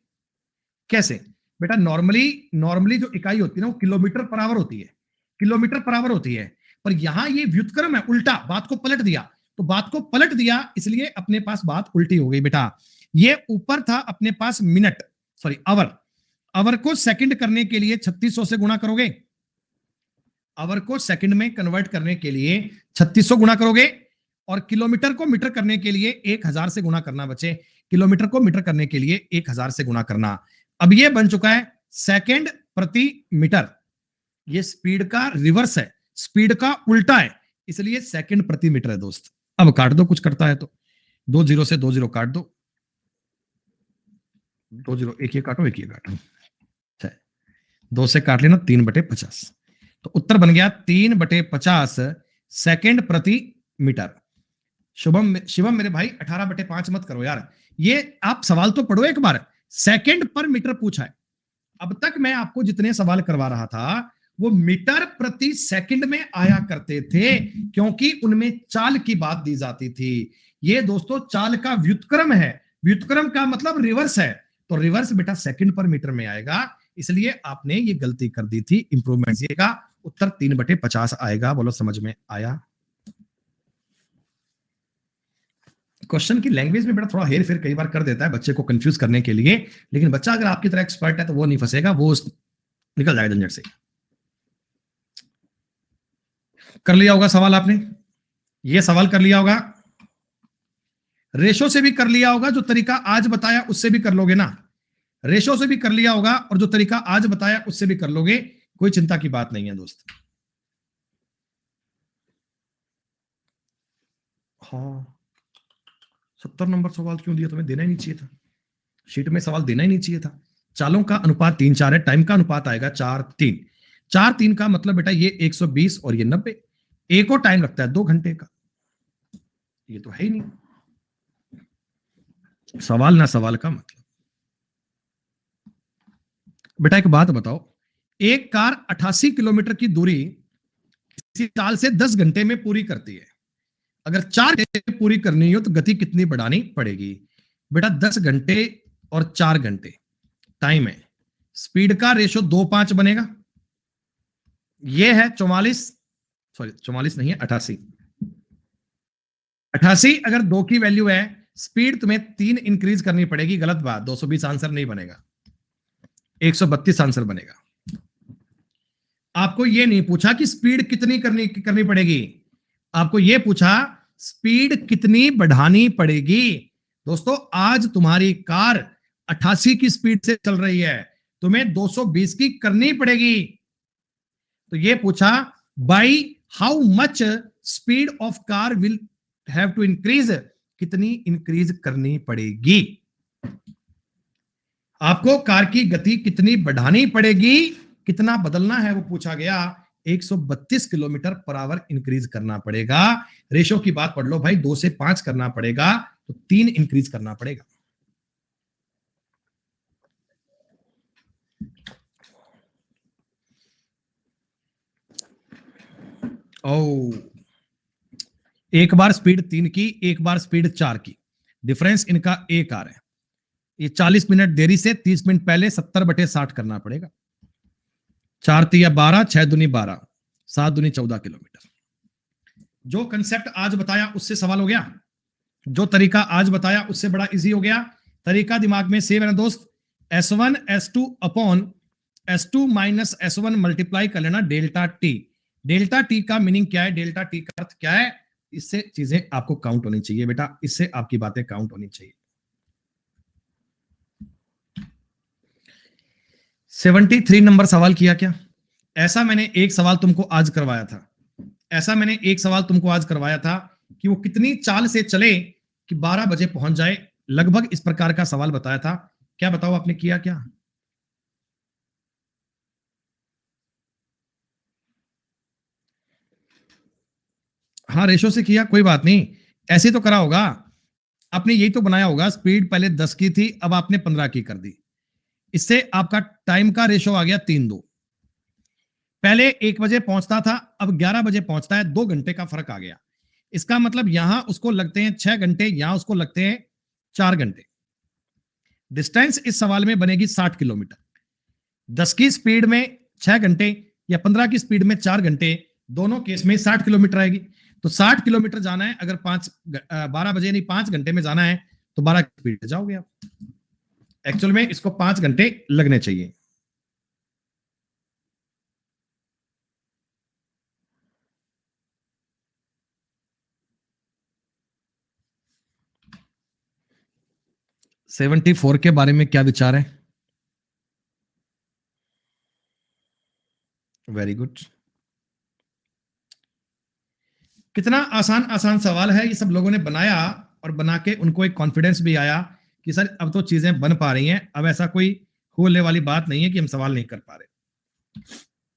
कैसे बेटा? नॉर्मली जो इकाई होती है ना, वो किलोमीटर पर आवर होती है, किलोमीटर पर आवर होती है। पर यहां ये व्युत्क्रम है, उल्टा, बात को पलट दिया। तो बात को पलट दिया, इसलिए अपने पास बात उल्टी हो गई बेटा। ये ऊपर था अपने पास मिनट, सॉरी आवर। आवर को सेकंड करने के लिए 3600 से गुणा करोगे, आवर को सेकंड में कन्वर्ट करने के लिए 3600 गुणा करोगे, और किलोमीटर को मीटर करने के लिए 1000 से गुणा करना बचे। किलोमीटर को मीटर करने के लिए 1000 से गुणा करना। अब ये बन चुका है सेकंड प्रति मीटर। ये स्पीड का रिवर्स है, स्पीड का उल्टा है, इसलिए सेकंड प्रति मीटर है दोस्त। अब काट दो, कुछ करता है तो 2 0 से 2 0 काट दो, 2 0, एक ये काटो, एक ये काटो, 2 से काट लेना, 3/50। तो उत्तर बन गया 3/50 सेकंड प्रति मीटर। शिवम मेरे भाई 18/5 मत करो यार, ये आप सवाल तो पढ़ो एक बार। सेकंड पर मीटर पूछा है। अब तक मैं आपको जितने सवाल करवा रहा था वो मीटर प्रति सेकंड में आया करते थे, क्योंकि उनमें चाल की बात दी जाती थी। ये दोस्तों चाल का व्युत्क्रम है, व्युत्क्रम का मतलब रिवर्स है, तो रिवर्स बेटा सेकंड पर मीटर में आएगा, इसलिए आपने ये गलती कर दी थी। इंप्रूवमेंट का उत्तर 3/50 आएगा। बोलो समझ में आया? क्वेश्चन की लैंग्वेज में बेटा थोड़ा हेर फेर कई बार कर देता है बच्चे को कंफ्यूज करने के लिए, लेकिन बच्चा अगर आपकी तरह एक्सपर्ट है तो वो नहीं फंसेगा, वो निकल जाएगा झंझट से। कर लिया होगा सवाल आपने, ये सवाल कर लिया होगा, रेशो से भी कर लिया होगा, जो तरीका आज बताया उससे भी कर लोगे ना, रेशो से भी कर लिया होगा और जो तरीका आज बताया उससे भी कर लोगे, कोई चिंता की बात नहीं है दोस्त। हाँ 70 नंबर सवाल क्यों दिया? तुम्हें देना ही नहीं चाहिए था, शीट में सवाल देना ही नहीं चाहिए था। चालों का अनुपात 3-4 है, टाइम का अनुपात आएगा 4-3। 4-3 का मतलब बेटा ये 120 और ये 90, एक और टाइम लगता है 2 घंटे का, ये तो है ही नहीं सवाल ना सवाल का मतलब। बेटा एक बात बताओ, एक कार 88 किलोमीटर की दूरी किसी चाल से 10 घंटे में पूरी करती है। अगर 4 घंटे पूरी करनी हो तो गति कितनी बढ़ानी पड़ेगी? बेटा 10 घंटे और 4 घंटे टाइम है, स्पीड का रेशो 2:5 बनेगा। ये है 44, सॉरी 44 नहीं है 88। 88 अगर 2 की वैल्यू है, स्पीड तुम्हें 3 इंक्रीज करनी पड़ेगी। गलत बात, 220 आंसर नहीं बनेगा, 132 आंसर बनेगा। आपको यह नहीं पूछा कि स्पीड कितनी करनी पड़ेगी, आपको यह पूछा स्पीड कितनी बढ़ानी पड़ेगी। दोस्तों आज तुम्हारी कार 88 की स्पीड से चल रही है, तुम्हें 220 की करनी पड़ेगी। तो यह पूछा by how much speed of car will have to increase, कितनी इंक्रीज करनी पड़ेगी, आपको कार की गति कितनी बढ़ानी पड़ेगी, कितना बदलना है वो पूछा गया। 132 किलोमीटर पर आवर इंक्रीज करना पड़ेगा। रेशो की बात पढ़ लो भाई, 2 से 5 करना पड़ेगा तो 3 इंक्रीज करना पड़ेगा। ओ एक बार स्पीड 3 की, एक बार स्पीड 4 की, डिफरेंस इनका 1 आ रहा है। ये 40 मिनट देरी से 30 मिनट पहले 70/60 करना पड़ेगा। 4 तिया 12, 6 दूनी 12, 7 दूनी 14 किलोमीटर। जो कंसेप्ट आज बताया उससे सवाल हो गया, जो तरीका आज बताया उससे बड़ा इजी हो गया। तरीका दिमाग में सेव है ना दोस्त, S1 S2 upon S2 minus S1 multiply कर लेना डेल्टा टी। डेल्टा टी का मीनिंग क्या है, डेल्टा टी का अर्थ क्या है, इससे चीजें आपको काउंट होनी चाहिए बेटा, इससे आपकी बातें काउंट होनी चाहिए। 73 नंबर सवाल किया क्या? ऐसा मैंने एक सवाल तुमको आज करवाया था, ऐसा मैंने एक सवाल तुमको आज करवाया था कि वो कितनी चाल से चले कि 12 बजे पहुंच जाए, लगभग इस प्रकार का सवाल बताया था। क्या बताओ आपने किया क्या? हाँ रेशो से किया, कोई बात नहीं, ऐसे तो करा होगा आपने, यही तो बनाया होगा, स्पीड पहले 10 की थी अब आपने 15 की कर दी, इससे आपका टाइम का रेशो आ गया 3:2। पहले 1 बजे पहुंचता था, अब 11 बजे पहुंचता है, 2 घंटे का फर्क आ गया। इसका मतलब यहां उसको लगते हैं 6 घंटे, यहां उसको लगते हैं 4 घंटे। डिस्टेंस इस सवाल में बनेगी 60 किलोमीटर। 10 की स्पीड में 6 घंटे या 15 की स्पीड में 4 घंटे, दोनों केस में 60 किलोमीटर आएगी। तो 60 किलोमीटर जाना है, अगर 12 बजे नहीं 5 घंटे में जाना है तो 12 की स्पीड से जाओगे आप। एक्चुअल में इसको 5 घंटे लगने चाहिए। सेवेंटी 74 के बारे में क्या विचार है? Very good. कितना आसान आसान सवाल है, ये सब लोगों ने बनाया और बना के उनको एक कॉन्फिडेंस भी आया कि सर अब तो चीजें बन पा रही हैं, अब ऐसा कोई होने वाली बात नहीं है कि हम सवाल नहीं कर पा रहे।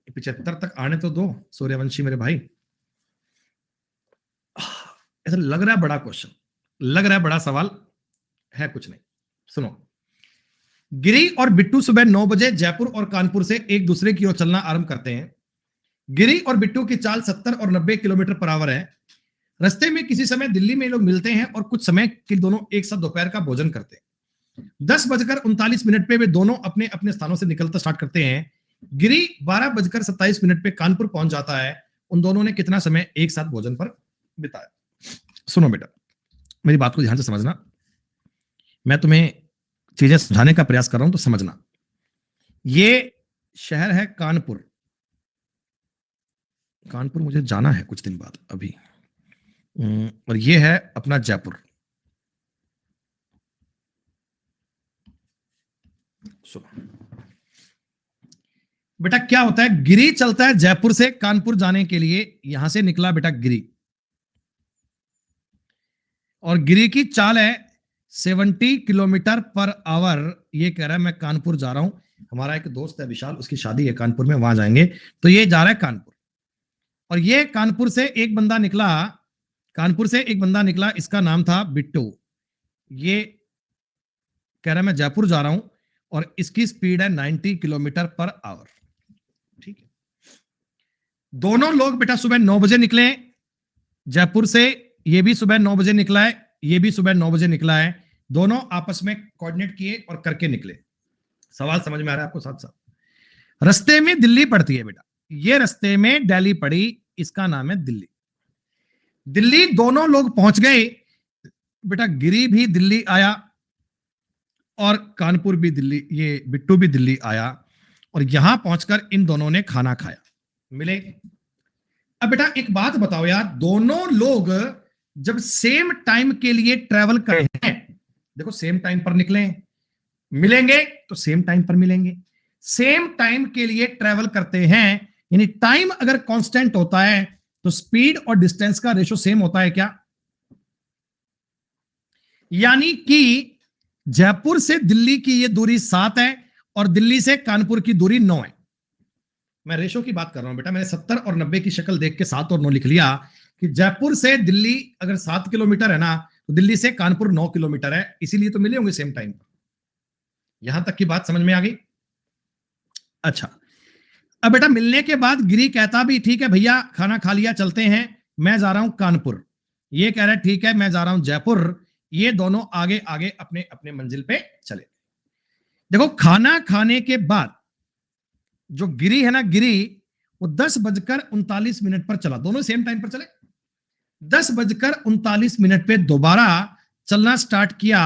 75 तक आने तो दो सूर्यवंशी मेरे भाई। ऐसा लग रहा है बड़ा क्वेश्चन, लग रहा है बड़ा सवाल, है कुछ नहीं। सुनो, गिरी और बिट्टू सुबह 9 बजे जयपुर और कानपुर से एक दूसरे की ओर चलना आरंभ करते हैं। गिरी और बिट्टू की चाल 70 और 90 किलोमीटर पर आवर है। रास्ते में किसी समय दिल्ली में लोग मिलते हैं और कुछ समय के दोनों एक साथ दोपहर का भोजन करते हैं। 10:39 पे वे दोनों अपने अपने स्थानों से निकलना स्टार्ट करते हैं। गिरी 12:27 पे कानपुर पहुंच जाता है। उन दोनों ने कितना समय एक साथ भोजन पर बिताया? सुनो बेटा, मेरी बात को ध्यान से समझना, मैं तुम्हें चीजें समझाने का प्रयास कर रहा हूं तो समझना। ये शहर है कानपुर। कानपुर मुझे जाना है कुछ दिन बाद अभी। और ये है अपना जयपुर। सुनो बेटा, क्या होता है, गिरी चलता है जयपुर से कानपुर जाने के लिए। यहां से निकला बेटा गिरी, और गिरी की चाल है 70 किलोमीटर पर आवर। ये कह रहा है मैं कानपुर जा रहा हूं। हमारा एक दोस्त है विशाल, उसकी शादी है कानपुर में, वहां जाएंगे। तो ये जा रहा है कानपुर, और ये कानपुर से एक बंदा निकला, कानपुर से एक बंदा निकला, इसका नाम था बिट्टू। ये कह रहा है मैं जयपुर जा रहा हूं और इसकी स्पीड है 90 किलोमीटर पर आवर। ठीक है, दोनों लोग बेटा सुबह 9 बजे निकले जयपुर से। ये भी सुबह 9 बजे निकला है, ये भी सुबह 9 बजे निकला है। दोनों आपस में कोऑर्डिनेट किए और करके निकले। सवाल समझ में आ रहा है आपको? साथ साथ रास्ते में दिल्ली पड़ती है बेटा, ये रास्ते में दिल्ली पड़ी, इसका नाम है दिल्ली। दिल्ली दोनों लोग पहुंच गए बेटा। गिरी भी दिल्ली आया और कानपुर भी दिल्ली, ये बिट्टू भी दिल्ली आया, और यहां पहुंचकर इन दोनों ने खाना खाया, मिले। अब बेटा एक बात बताओ यार, दोनों लोग जब सेम टाइम के लिए ट्रेवल कर रहे हैं, देखो सेम टाइम पर निकले, मिलेंगे तो सेम टाइम पर मिलेंगे। सेम टाइम के लिए ट्रेवल करते हैं, यानी टाइम अगर कांस्टेंट होता है तो स्पीड और डिस्टेंस का रेशो सेम होता है क्या? यानी कि जयपुर से दिल्ली की यह दूरी 7 है और दिल्ली से कानपुर की दूरी 9 है। मैं रेशो की बात कर रहा हूं बेटा, मैंने 70 और 90 की शक्ल देख के 7 और 9 लिख लिया कि जयपुर से दिल्ली अगर 7 किलोमीटर है ना, तो दिल्ली से कानपुर 9 किलोमीटर है, इसीलिए तो मिले होंगे सेम टाइम पर। यहां तक की बात समझ में आ गई? अच्छा, अब बेटा मिलने के बाद गिरी कहता भी ठीक है भैया, खाना खा लिया, चलते हैं, मैं जा रहा हूं कानपुर। ये कह रहा है ठीक है मैं जा रहा हूं जयपुर। ये दोनों आगे आगे अपने अपने मंजिल पे चले। देखो खाना खाने के बाद जो गिरी है ना, गिरी वो 10:39 पर चला, दोनों सेम टाइम पर चले। 10:39 पे दोबारा चलना स्टार्ट किया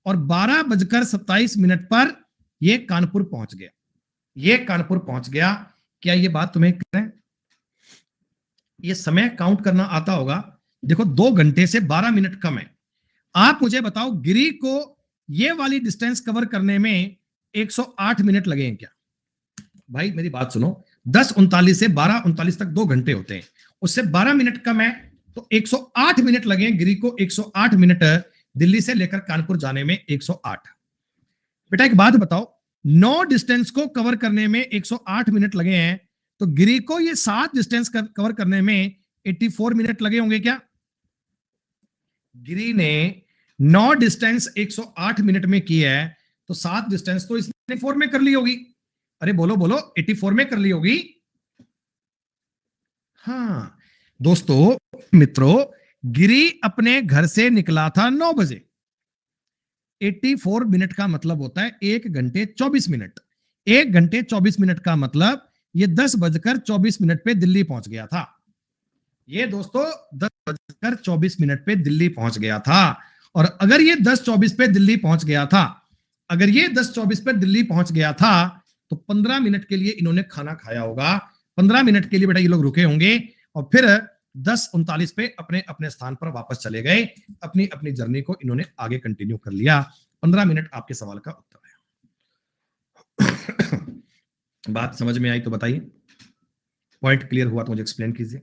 और 12:27 पर ये कानपुर पहुंच गया। ये कानपुर पहुंच गया। क्या ये बात तुम्हें करें? ये समय काउंट करना आता होगा। देखो 2 घंटे से 12 मिनट कम है। आप मुझे बताओ गिरी को ये वाली डिस्टेंस कवर करने में 108 मिनट लगे हैं क्या? भाई मेरी बात सुनो, 10:39 से 12:39 तक 2 घंटे होते हैं, उससे 12 मिनट कम है, तो 108 मिनट लगे गिरी को। 108 मिनट दिल्ली से लेकर कानपुर जाने में 108। बेटा एक बात बताओ, 9 डिस्टेंस को कवर करने में 108 मिनट लगे हैं, तो गिरी को ये 7 डिस्टेंस कवर करने में 84 मिनट लगे होंगे क्या? गिरी ने 9 डिस्टेंस 108 मिनट में की है, तो 7 डिस्टेंस तो इसने 4 में कर ली होगी। अरे बोलो बोलो, 84 में कर ली होगी। हाँ दोस्तों, मित्रों, गिरी अपने घर से निकला था 9 बजे। 84 मिनट का मतलब होता है 1 घंटे 24 मिनट। 1 घंटे 24 मिनट का मतलब ये 10 बजकर 24 मिनट पे दिल्ली पहुंच गया था। ये दोस्तों 10 बजकर 24 मिनट पे दिल्ली पहुंच गया था। और अगर ये 10:24 पे दिल्ली पहुंच गया था, अगर ये 10:24 पे दिल्ली पहुंच गया था, तो 15 मिनट के लिए इन्होंने खाना खाया होगा। 15 मिनट के लिए बेटा ये लोग रुके होंगे और फिर 10:39 पे अपने अपने स्थान पर वापस चले गए। अपनी अपनी जर्नी को इन्होंने आगे कंटिन्यू कर लिया। 15 मिनट आपके सवाल का उत्तर है। बात समझ में आई तो बताइए, पॉइंट क्लियर हुआ तो मुझे एक्सप्लेन कीजिए।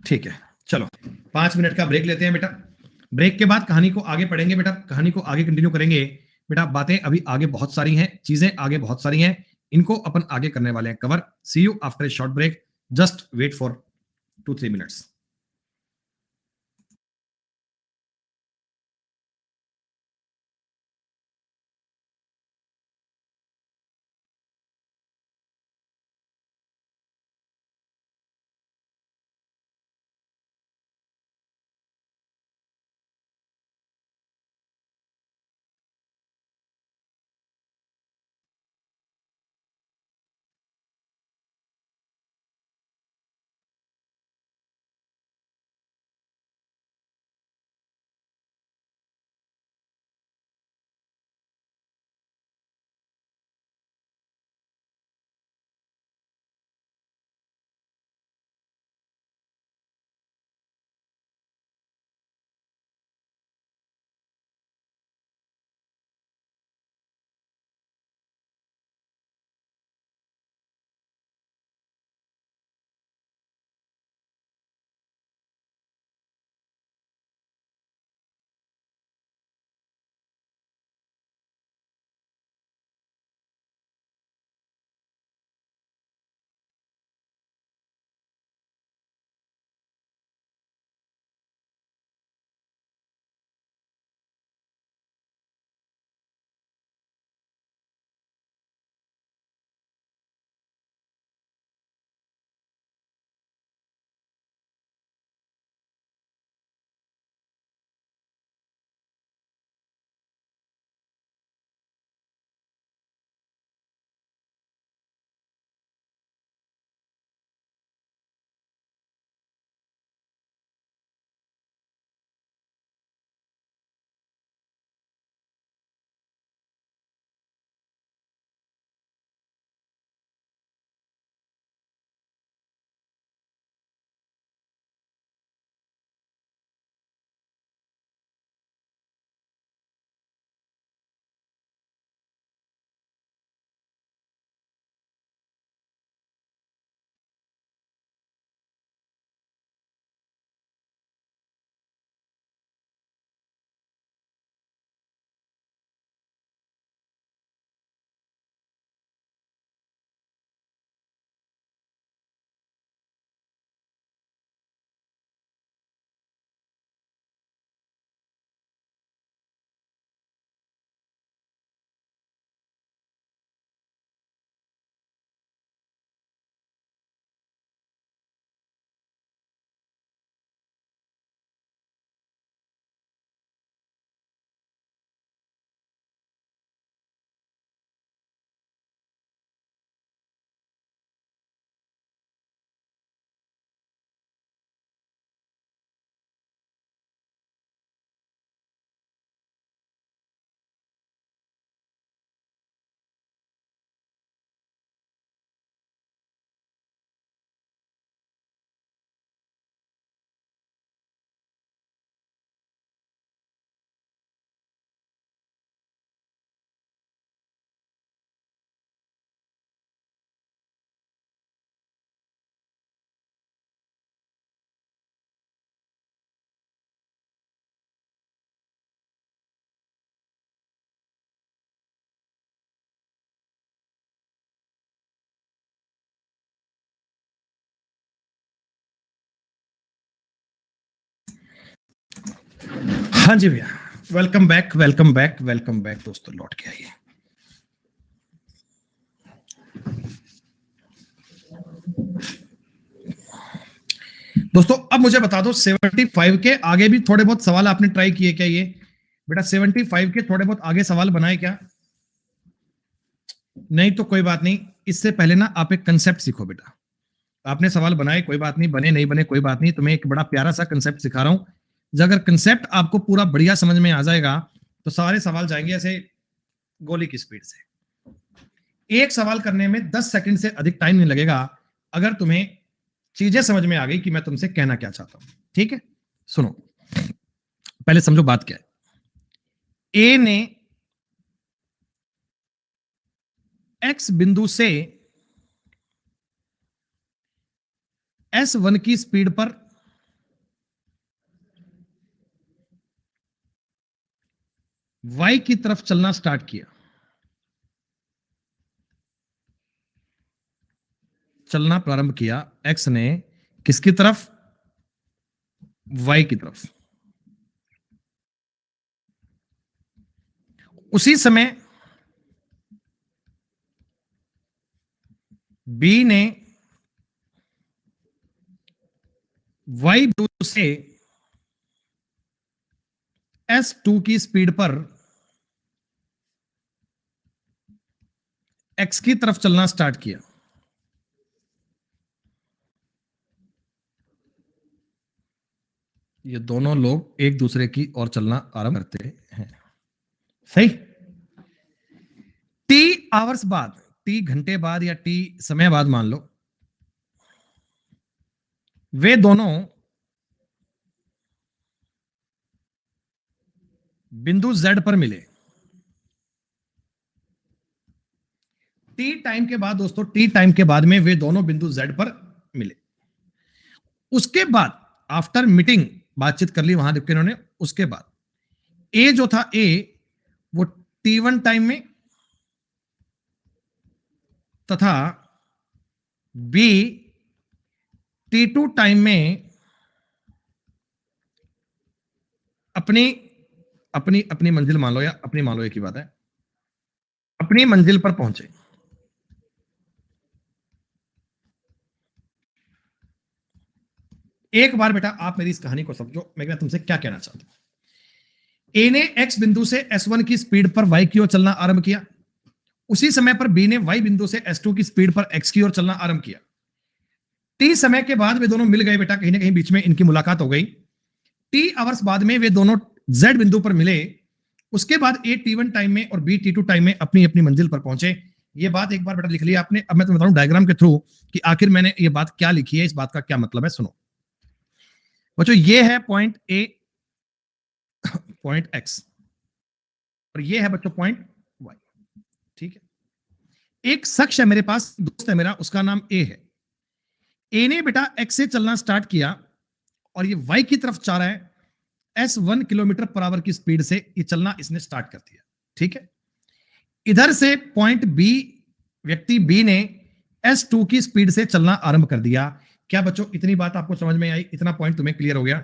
ठीक है, चलो 5 मिनट का ब्रेक लेते हैं बेटा। ब्रेक के बाद कहानी को आगे पढ़ेंगे बेटा, कहानी को आगे कंटिन्यू करेंगे बेटा। बातें अभी आगे बहुत सारी हैं, चीजें आगे बहुत सारी हैं, इनको अपन आगे करने वाले हैं cover. See you after a short break, just wait for 2-3 minutes. हाँ जी भैया, welcome back, welcome back, welcome back दोस्तों, लौट के आइए। दोस्तों अब मुझे बता दो 75 के आगे भी थोड़े बहुत सवाल आपने ट्राई किए क्या? ये बेटा 75 के थोड़े बहुत आगे सवाल बनाए क्या? नहीं तो कोई बात नहीं, इससे पहले ना आप एक कंसेप्ट सीखो बेटा। आपने सवाल बनाए, कोई बात नहीं, बने नहीं बने कोई बात नहीं, तुम्हें एक बड़ा प्यारा सा कंसेप्ट सिखा रहा हूं। अगर कंसेप्ट आपको पूरा बढ़िया समझ में आ जाएगा तो सारे सवाल जाएंगे ऐसे गोली की स्पीड से। एक सवाल करने में 10 सेकंड से अधिक टाइम नहीं लगेगा अगर तुम्हें चीजें समझ में आ गई कि मैं तुमसे कहना क्या चाहता हूं। ठीक है, सुनो, पहले समझो बात क्या है। ए ने एक्स बिंदु से S1 की स्पीड पर Y की तरफ चलना स्टार्ट किया। चलना प्रारंभ किया X ने किसकी तरफ? Y की तरफ। उसी समय B ने Y बिंदु से S2 की स्पीड पर X की तरफ चलना स्टार्ट किया। ये दोनों लोग एक दूसरे की ओर चलना आरंभ करते हैं। सही। T आवर्स बाद, T घंटे बाद या T समय बाद मान लो, वे दोनों बिंदु Z पर मिले। T टाइम के बाद दोस्तों, T टाइम के बाद में वे दोनों बिंदु Z पर मिले। उसके बाद आफ्टर मीटिंग, बातचीत कर ली वहां देखते इन्होंने। उसके बाद A जो था, A वो T1 टाइम में तथा B T2 टाइम में अपनी अपनी अपनी मंजिल मान लो, या अपनी मान लो, एक ही बात है, अपनी मंजिल पर पहुंचे। एक बार बेटा आप मेरी इस कहानी को समझो, मैं तुमसे क्या कहना चाहता हूं। ए ने एक्स बिंदु से S1 की स्पीड पर Y की ओर चलना आरंभ किया। उसी समय पर B ने Y बिंदु से S2 की स्पीड पर X की ओर चलना आरंभ किया। T समय के बाद वे दोनों मिल गए बेटा, कहीं ना कहीं बीच में इनकी मुलाकात हो गई। T आवर्स बाद में वे दोनों Z बिंदु पर मिले। उसके बाद A T1 टाइम में और B T2 टाइम में अपनी अपनी मंजिल पर पहुंचे। ये बात एक बार बेटा लिख लिया आपने। अब मैं तुम्हें बताऊं डायग्राम के थ्रू कि आखिर मैंने ये बात क्या लिखी है, इस बात का क्या मतलब है। सुनो बच्चों, ये है पॉइंट A, पॉइंट X, और ये है बच्चों पॉइंट Y। ठीक है, एक शख्स है मेरे पास, दोस्त है मेरा, उसका नाम A है। A ने बेटा X से चलना स्टार्ट किया और ये Y की तरफ जा रहा है। S1 किलोमीटर पर आवर की स्पीड से ये चलना इसने स्टार्ट कर दिया। ठीक है, इधर से पॉइंट B, व्यक्ति B ने S2 की स्पीड से चलना आरंभ कर दिया। क्या बच्चों इतनी बात आपको समझ में आई? इतना पॉइंट तुम्हें क्लियर हो गया?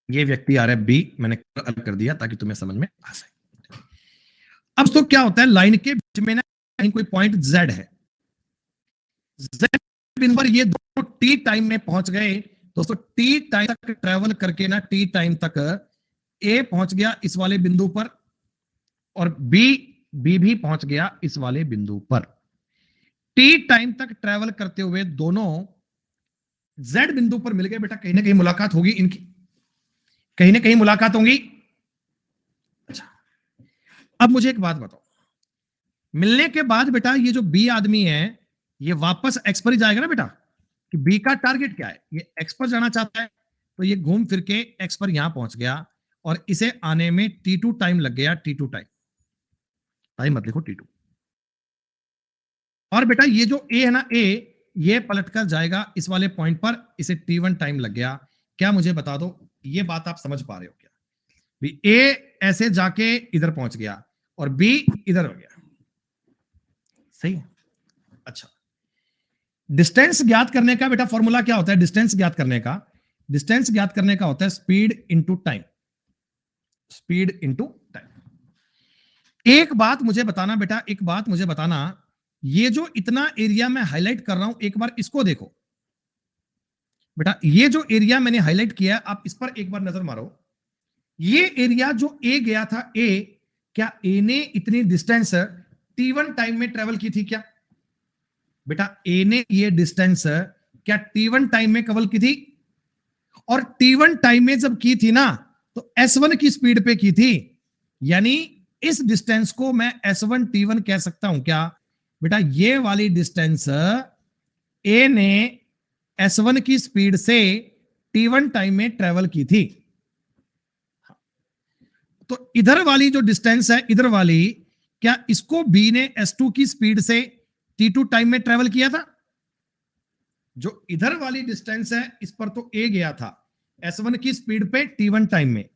ये व्यक्ति आ रहा है B, मैंने अलग कर दिया ताकि तुम्हें समझ में आ सके। अब तो क्या होता है, लाइन के बीच में ना कहीं कोई पॉइंट Z है। Z बिंदु पर ये दोनों T टाइम में पहुंच गए। दोस्तों T टाइम तक ट्रेवल करके ना, T टाइम तक A पहुंच गया इस वाले बिंदु पर, और B भी पहुंच गया इस वाले बिंदु पर। T टाइम तक ट्रेवल करते हुए दोनों Z बिंदु पर मिल गए बेटा, कहीं ना कहीं मुलाकात होगी इनकी, कहीं ना कहीं मुलाकात होगी। अच्छा, अब मुझे एक बात बताओ, मिलने के बाद बेटा ये जो B आदमी है ये वापस X पर ही जाएगा ना बेटा, कि B का टारगेट क्या है, ये X पर जाना चाहता है, तो ये घूम फिर के X पर यहां पहुंच गया और इसे आने में T2 टाइम लग गया। T2 टाइम, टाइम मत लिखो, T2। और बेटा ये जो A है ना, A ये पलट कर जाएगा इस वाले पॉइंट पर, इसे T1 टाइम लग गया। क्या मुझे बता दो, ये बात आप समझ पा रहे हो क्या? भी A ऐसे जाके इधर पहुंच गया और B इधर हो गया। सही है। अच्छा, डिस्टेंस ज्ञात करने का बेटा फॉर्मूला क्या होता है? डिस्टेंस ज्ञात करने का डिस्टेंस ज्ञात करने का होता है speed into time, speed into time. एक बात मुझे बताना बेटा, एक बात मुझे बताना, ये जो इतना एरिया मैं हाईलाइट कर रहा हूं, एक बार इसको देखो बेटा, ये जो एरिया मैंने हाईलाइट किया, आप इस पर एक बार नजर मारो। ये एरिया जो ए गया था, ए, क्या ए ने इतनी डिस्टेंस T1 टाइम में ट्रेवल की थी क्या? बेटा ए ने ये डिस्टेंस क्या T1 टाइम में कवर की थी? और T1 टाइम में जब की थी ना, तो S1 की स्पीड पे की थी, यानी इस डिस्टेंस को मैं S1 T1 कह सकता हूं क्या? बेटा ये वाली डिस्टेंस ए ने S1 की स्पीड से T1 टाइम में ट्रेवल की थी। तो इधर वाली जो डिस्टेंस है, इधर वाली, क्या इसको बी ने S2 की स्पीड से T2 टाइम में ट्रेवल किया था? जो इधर वाली डिस्टेंस है, इस पर तो ए गया था S1 की स्पीड पे T1 टाइम में।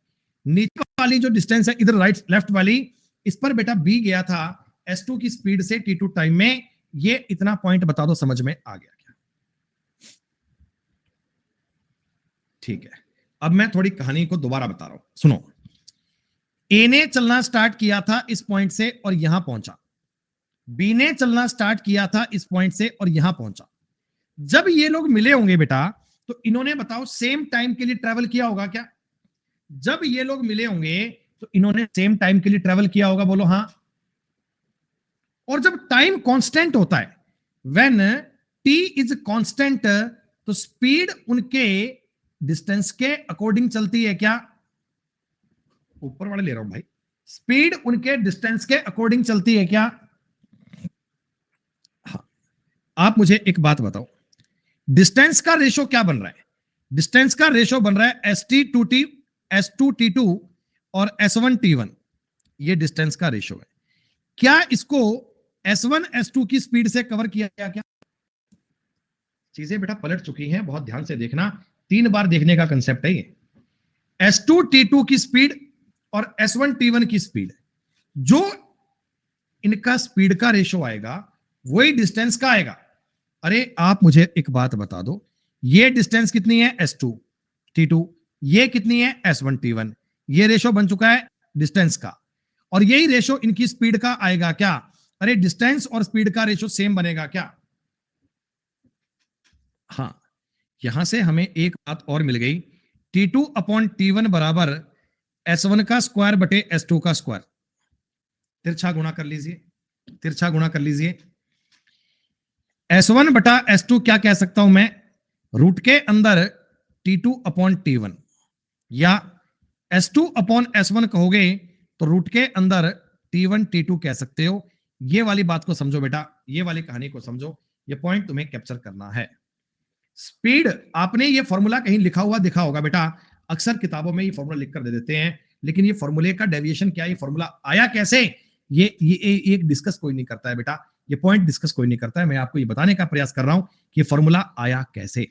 नीचे वाली जो डिस्टेंस है इधर राइट लेफ्ट वाली, इस पर बेटा बी गया था S2 की स्पीड से T2 टाइम में। ये इतना पॉइंट बता दो, समझ में आ गया क्या? ठीक है, अब मैं थोड़ी कहानी को दोबारा बता रहा हूं, सुनो। ए ने चलना स्टार्ट किया था इस पॉइंट से और यहां पहुंचा, बी ने चलना स्टार्ट किया था इस पॉइंट से और यहां पहुंचा। जब ये लोग मिले होंगे बेटा, तो इन्होंने बताओ सेम टाइम के लिए ट्रेवल किया होगा क्या? जब ये लोग मिले होंगे तो इन्होंने सेम टाइम के लिए ट्रेवल किया होगा, बोलो हां। और जब टाइम कांस्टेंट होता है, व्हेन टी इज कांस्टेंट, तो स्पीड उनके डिस्टेंस के अकॉर्डिंग चलती है क्या? ऊपर वाले ले रहा हूं भाई, स्पीड उनके डिस्टेंस के अकॉर्डिंग चलती है क्या? हाँ। आप मुझे एक बात बताओ, डिस्टेंस का रेशो क्या बन रहा है? डिस्टेंस का रेशो बन रहा है S2T, S2T2 और S1T1। ये डिस्टेंस का रेशो है। क्या इसको S1 S2 की स्पीड से कवर किया गया क्या? चीजें बेटा पलट चुकी हैं, बहुत ध्यान से देखना, 3 बार देखने का कंसेप्ट है ये। S2T2 की स्पीड और S1T1 की स्पीड, जो इनका स्पीड का रेशो आएगा वही डिस्टेंस का आएगा। अरे आप मुझे एक बात बता दो, ये डिस्टेंस कितनी है? S2T2, ये कितनी है? S1T1। ये रेशो बन चुका है डिस्टेंस का, और यही रेशो इनकी स्पीड का आएगा क्या? अरे डिस्टेंस और स्पीड का रेशो सेम बनेगा क्या? हाँ, यहां से हमें एक बात और मिल गई, T2/T1 बराबर S1 का स्क्वायर बटे S2 का स्क्वायर। तिरछा गुणा कर लीजिए, तिरछा गुणा कर लीजिए। S1 बटा S2 क्या कह सकता हूं मैं? रूट के अंदर T2/T1, या S2/S1 कहोगे तो रूट के अंदर T1 T2 कह सकते हो। ये वाली बात को समझो बेटा, ये वाली कहानी को समझो, ये पॉइंट तुम्हें कैप्चर करना है। स्पीड, आपने ये फॉर्मूला कहीं लिखा हुआ दिखा होगा बेटा, अक्सर किताबों में ये फॉर्मूला लिखकर दे देते हैं, लेकिन ये फॉर्मूले का डेविएशन क्या, ये फॉर्मूला आया कैसे, ये डिस्कस कोई नहीं करता है बेटा, ये पॉइंट डिस्कस कोई नहीं करता है। मैं आपको ये बताने का प्रयास कर रहा हूं कि फॉर्मूला आया कैसे।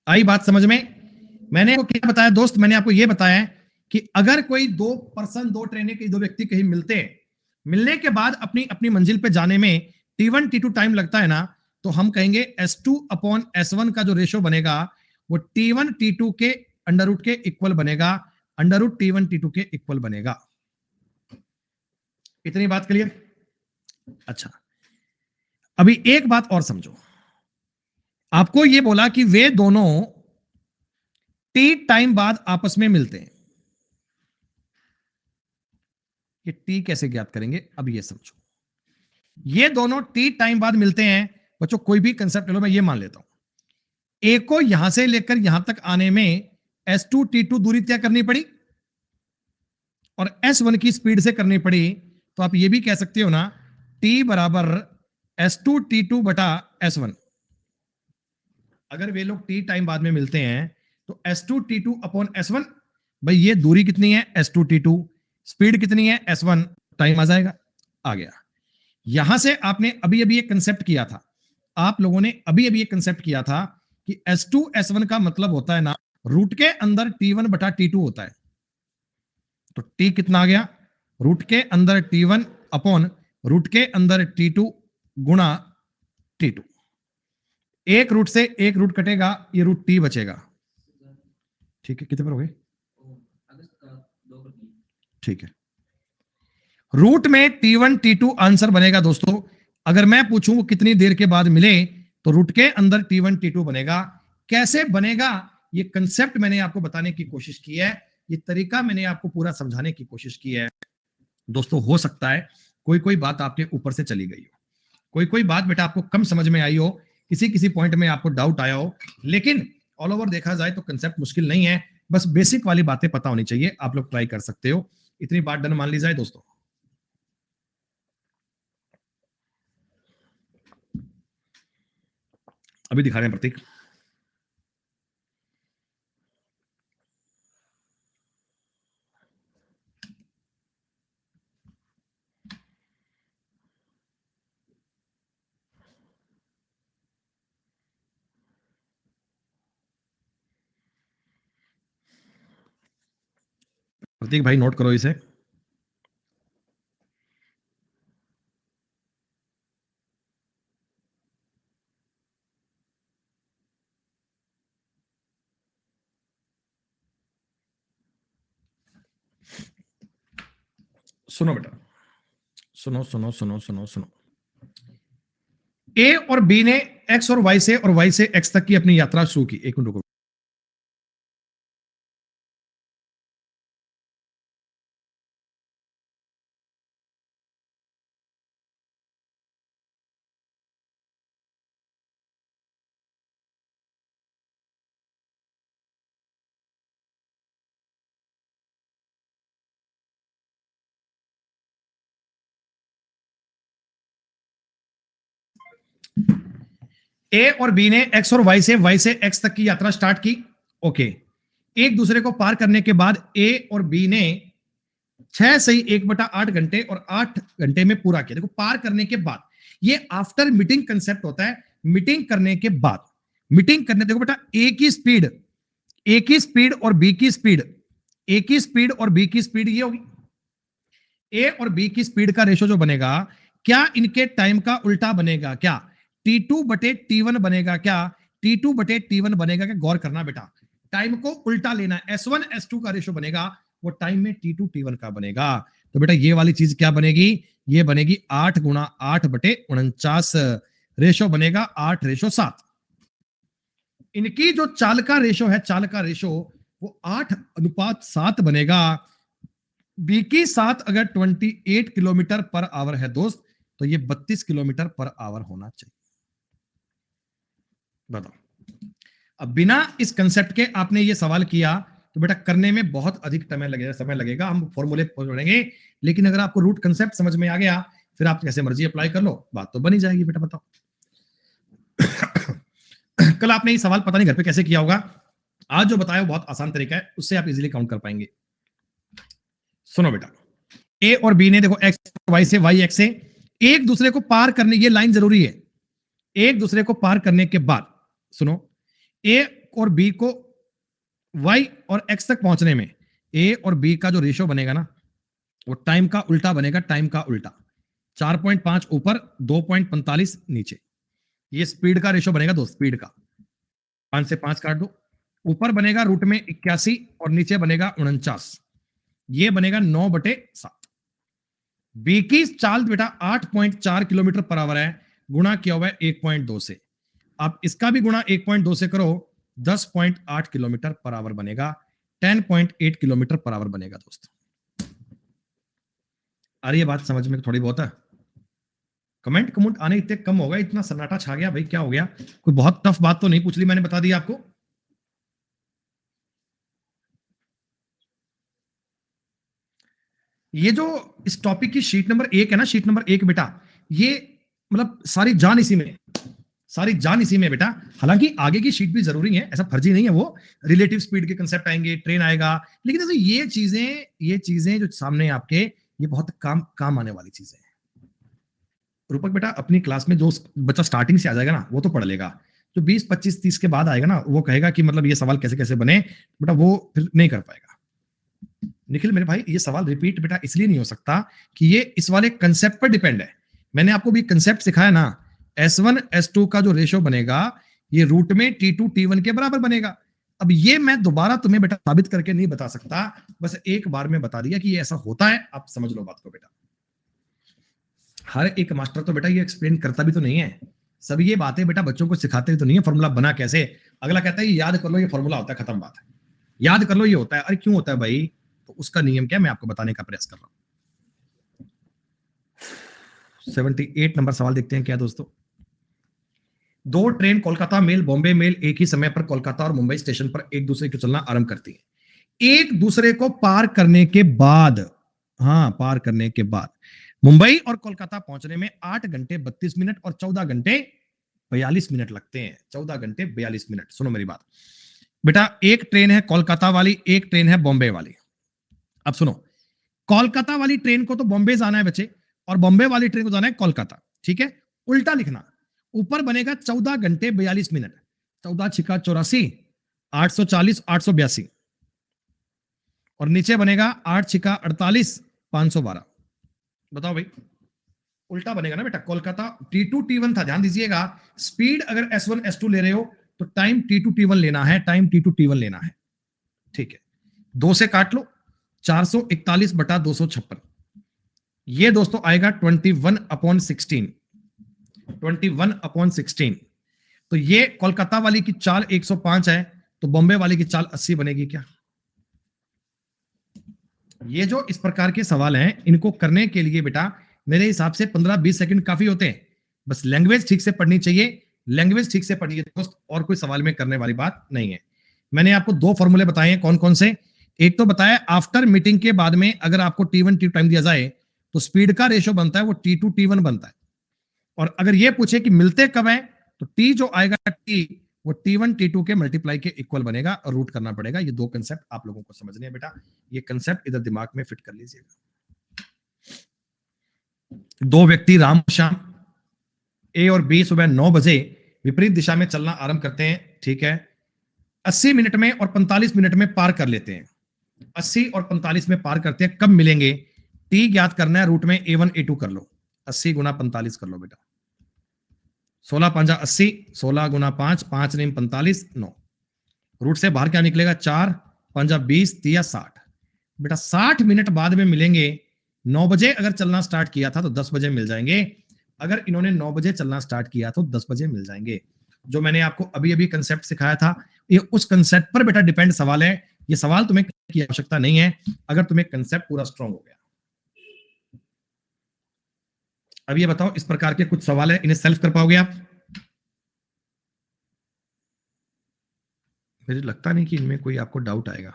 आई बात समझ में? मैंने आपको क्या बताया दोस्त? मैंने आपको यह बताया कि अगर कोई दो पर्सन, दो ट्रेनें, दो व्यक्ति कहीं मिलते हैं, मिलने के बाद अपनी अपनी मंजिल पे जाने में T1 T2 टाइम लगता है ना, तो हम कहेंगे S2/S1 का जो रेशो बनेगा वो T1 T2 के अंडर रूट के इक्वल बनेगा, अंडर रूट T1 T2 के इक्वल बनेगा। इतनी बात क्लियर? अच्छा, अभी एक बात और समझो। आपको यह बोला कि वे दोनों T टाइम बाद आपस में मिलते हैं। ये T कैसे ज्ञात करेंगे, अब ये समझो। ये दोनों T टाइम बाद मिलते हैं बच्चों, कोई भी कंसेप्ट लो, मैं ये मान लेता हूं A को यहां से लेकर यहां तक आने में S2T2 दूरी तय करनी पड़ी और S1 की स्पीड से करनी पड़ी, तो आप ये भी कह सकते हो ना T बराबर S2T2 बटा S1। अगर वे लोग T टाइम बाद में मिलते हैं तो S2T2/S1, भाई ये दूरी कितनी है? S2T2, स्पीड कितनी है? S1, टाइम आ जाएगा, आ गया। यहां से आपने अभी अभी एक कंसेप्ट किया था, आप लोगों ने अभी अभी एक कंसेप्ट किया था कि S2/S1 का मतलब होता है ना, रूट के अंदर T1 बटा T2 होता है। तो T कितना आ गया? रूट के अंदर T1 अपॉन रूट के अंदर T2 गुणा T2। एक रूट से एक रूट कटेगा, ये रूट टी बचेगा। ठीक है, कितने पर हो गए? ठीक है, रूट में T1 T2 आंसर बनेगा दोस्तों। अगर मैं पूछूं कितनी देर के बाद मिले, तो रूट के अंदर T1 T2 बनेगा। कैसे बनेगा, ये कंसेप्ट मैंने आपको बताने की कोशिश की है, ये तरीका मैंने आपको पूरा समझाने की कोशिश की है दोस्तों। हो सकता है कोई कोई बात आपके ऊपर से चली गई हो, कोई कोई बात बेटा आपको कम समझ में आई हो, किसी किसी पॉइंट में आपको डाउट आया हो, लेकिन ऑल ओवर देखा जाए तो कंसेप्ट मुश्किल नहीं है, बस बेसिक वाली बातें पता होनी चाहिए। आप लोग ट्राई कर सकते हो, इतनी बात डन मान ली जाए दोस्तों। अभी दिखा रहे हैं प्रतीक। प्रतीक भाई नोट करो इसे। सुनो बेटा, सुनो सुनो सुनो सुनो सुनो। ए और बी ने एक्स और वाई से और वाई से एक्स तक की अपनी यात्रा शुरू की। एक मिनट रुको। ए और बी ने एक्स और वाई से एक्स तक की यात्रा स्टार्ट की। ओके, एक दूसरे को पार करने के बाद ए और बी ने 6 सही 1/8 घंटे और 8 घंटे में पूरा किया। देखो, पार करने के बाद, ये आफ्टर मीटिंग कंसेप्ट होता है। मीटिंग करने के बाद, मीटिंग करने, देखो बेटा, ए की स्पीड और बी की स्पीड, ए की स्पीड और बी की स्पीड ये होगी। ए और बी की स्पीड का रेशो जो बनेगा, क्या इनके टाइम का उल्टा बनेगा? क्या T2/T1 बनेगा? क्या T2/T1 बनेगा? क्या? गौर करना बेटा, टाइम को उल्टा लेना। S1 S2 का रेशो बनेगा, वो टाइम में T2 T1 का बनेगा। तो बेटा ये वाली चीज क्या बनेगी? ये बनेगी 8 × 8/49 रेशो बनेगा 8:7। इनकी जो चाल का रेशो है, चाल का रेशो वो 8:7 बनेगा। बी की 7 अगर 28 किलोमीटर पर आवर है दोस्त, तो ये 32 किलोमीटर पर आवर होना चाहिए। बताओ, अब बिना इस कंसेप्ट के आपने ये सवाल किया तो बेटा करने में बहुत अधिक समय लगेगा। हम फॉर्मूले पढ़ेंगे, लेकिन अगर आपको रूट कंसेप्ट समझ में आ गया, फिर आप कैसे मर्जी अप्लाई कर लो, बात तो बनी जाएगी बेटा। बताओ कल आपने ये सवाल पता नहीं घर पे कैसे किया होगा, आज जो बताया बहुत आसान तरीका है, उससे आप इजीली काउंट कर पाएंगे। सुनो बेटा, ए और बी ने, देखो, एक्स वाई से, वाई एक्स से एक दूसरे को पार करने, ये लाइन जरूरी है, एक दूसरे को पार करने के बाद, सुनो, ए और बी को वाई और एक्स तक पहुंचने में ए और बी का जो रेशो बनेगा ना, वो टाइम का उल्टा बनेगा। टाइम का उल्टा, 4.5 ऊपर, 2.45 नीचे, ये स्पीड का रेशो बनेगा दोस्त। स्पीड का 5 से 5 काट दो, ऊपर बनेगा रूट में 81 और नीचे बनेगा 49, ये बनेगा 9/7। बी की चाल बेटा 8.4 किलोमीटर पर आवर है, गुणा किया हुआ है 1.2 से। आप इसका भी गुणा 1.2 से करो, 10.8 किलोमीटर पर आवर बनेगा, 10.8 किलोमीटर पर आवर बनेगा दोस्त। आ रही है बात समझ में थोड़ी बहुत है? कमेंट आने इतने कम हो गए, इतना सन्नाटा छा गया भाई, क्या हो गया? कोई बहुत टफ बात तो नहीं पूछ ली मैंने, बता दी आपको। ये जो इस टॉपिक की शीट नंबर 1 है ना, शीट नंबर 1 बेटा, ये मतलब सारी जान इसी में, सारी जान इसी में बेटा। हालांकि आगे की शीट भी जरूरी है, ऐसा फर्जी नहीं है, वो रिलेटिव स्पीड के कंसेप्ट आएंगे, ट्रेन आएगा, लेकिन जैसे ये चीजें जो सामने आपके, ये बहुत काम आने वाली चीजें हैं। रूपक बेटा, अपनी क्लास में जो बच्चा स्टार्टिंग से आ जाएगा ना, वो तो पढ़ लेगा। जो 20, 25, 30 के बाद आएगा ना, वो कहेगा कि मतलब ये सवाल कैसे कैसे बने, बेटा वो फिर नहीं कर पाएगा। निखिल मेरे भाई, ये सवाल रिपीट बेटा इसलिए नहीं हो सकता कि ये इस वाले कंसेप्ट पर डिपेंड है। मैंने आपको भी कंसेप्ट सिखाया ना, S1 S2 का जो रेशो बनेगा, ये रूट में T2 T1 के बराबर बनेगा। अब ये मैं दोबारा तुम्हें बेटा साबित करके नहीं बता सकता, बस एक बार में बता दिया कि ये ऐसा होता है, आप समझ लो बात को बेटा। हर एक मास्टर तो बेटा ये एक्सप्लेन करता भी तो नहीं है, सब ये बातें बेटा बच्चों को सिखाते भी तो नहीं है। फॉर्मूला बना कैसे, अगला कहता है याद कर लो ये फॉर्मूला होता है, खत्म बात है, याद कर लो ये होता है। अरे क्यों होता है भाई, तो उसका नियम क्या मैं आपको बताने का प्रयास कर रहा हूं। 78 नंबर सवाल देखते हैं क्या दोस्तों। दो train Kolkata mail Bombay mail एक ही समय पर कोलकाता और मुंबई स्टेशन पर एक दूसरे की चलना आरंभ करती है। एक दूसरे को पार करने के बाद, हाँ पार करने के बाद मुंबई और कोलकाता पहुंचने में 8 घंटे 32 मिनट और 14 घंटे 42 मिनट लगते हैं। 14 घंटे 42 मिनट। सुनो मेरी बात बेटा, एक ट्रेन है कोलकाता वाली, एक ट्रेन है बॉम्बे वाली। अब सुनो, कोलकाता वाली ट्रेन को तो बॉम्बे जाना है बच्चे, और बॉम्बे वाली ट्रेन को जाना है कोलकाता, ठीक है। उल्टा लिखना, ऊपर बनेगा 14 घंटे 42 मिनट, 14 छिका 84, 840 882, और नीचे बनेगा 8 छिका 48 512। बताओ भाई, उल्टा बनेगा ना बेटा। कोलकाता T2 T1 था, ध्यान दीजिएगा। स्पीड अगर S1 S2 ले रहे हो तो टाइम T2 T1 लेना है, टाइम T2 T1 लेना है, ठीक है। 2 से काट लो, 441 बटा 256, ये दोस्तों आएगा 21/16, 21/16। तो ये कोलकाता वाली की चाल 105 है, तो बॉम्बे वाली की चाल 80 बनेगी क्या। ये जो इस प्रकार के सवाल हैं, इनको करने के लिए बेटा मेरे हिसाब से 15-20 सेकंड काफी होते हैं। बस लैंग्वेज ठीक से पढ़नी चाहिए, लैंग्वेज ठीक से पढ़िए दोस्त, और कोई सवाल में करने वाली बात नहीं है। मैंने आपको 2 फॉर्मूले बताए हैं, कौन कौन से। एक तो बताया आफ्टर मीटिंग के बाद में अगर आपको T1 T टाइम दिया जाए तो स्पीड का रेशियो बनता है वो T2 T1 बनता है। और अगर ये पूछे कि मिलते कब है, तो T जो आएगा T वो T1 T2 के मल्टीप्लाई के इक्वल बनेगा, और रूट करना पड़ेगा। ये 2 कंसेप्ट आप लोगों को समझने हैं बेटा, ये कंसेप्ट इधर दिमाग में फिट कर लीजिएगा। 2 व्यक्ति राम श्याम ए और बी सुबह 9 बजे विपरीत दिशा में चलना आरंभ करते हैं, ठीक है। 80 मिनट में और 45 मिनट में पार कर लेते हैं। 80 और 45 में पार करते हैं, कब मिलेंगे। T ज्ञात करना है, रूट में A1 A2 कर लो, 80 गुना 45 कर लो बेटा, 16 5 80, 16 गुना 5, 5 9 45, 9। रूट से बाहर क्या निकलेगा, 4 5 20, 3 60। बेटा 60 मिनट बाद में मिलेंगे। 9 बजे अगर चलना स्टार्ट किया था तो 10 बजे मिल जाएंगे। अगर इन्होंने 9 बजे चलना स्टार्ट किया तो 10 बजे मिल जाएंगे। जो मैंने आपको अभी अभी कंसेप्ट सिखाया था, ये उस कंसेप्ट पर बेटा डिपेंड सवाल है। ये सवाल तुम्हें की आवश्यकता नहीं है अगर तुम्हें कंसेप्ट पूरा स्ट्रांग हो गया। अब ये बताओ, इस प्रकार के कुछ सवाल है, इन्हें सेल्फ कर पाओगे आप। मुझे लगता नहीं कि इनमें कोई आपको डाउट आएगा।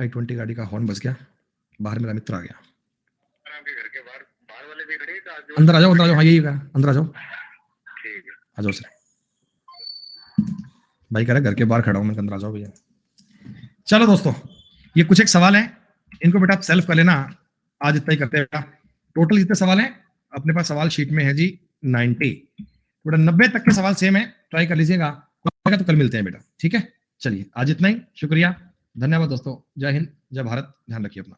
I-20 गाड़ी का हॉर्न बज गया, बाहर मेरा मित्र आ गया। आपके घर के बाहर वाले भी खड़े हैं, अंदर आ जाओ, अंदर आ जाओ। हाँ यही है, अंदर आ जाओ, ठीक है आ जाओ सर। भाई कह रहा घर के बाहर खड़ा हूं मैं, अंदर आ जाओ भैया। चलो दोस्तों, ये कुछ एक सवाल है, इनको बेटा आप सेल्फ कर लेना। आज इतना ही करते हैं बेटा। टोटल जितने सवाल हैं अपने पास सवाल शीट में है जी 90, बेटा 90 तक के सवाल सेम है, ट्राई कर लीजिएगा। तो कल मिलते हैं बेटा, ठीक है। चलिए आज इतना ही, शुक्रिया, धन्यवाद दोस्तों। जय हिंद, जय भारत, ध्यान रखिए अपना।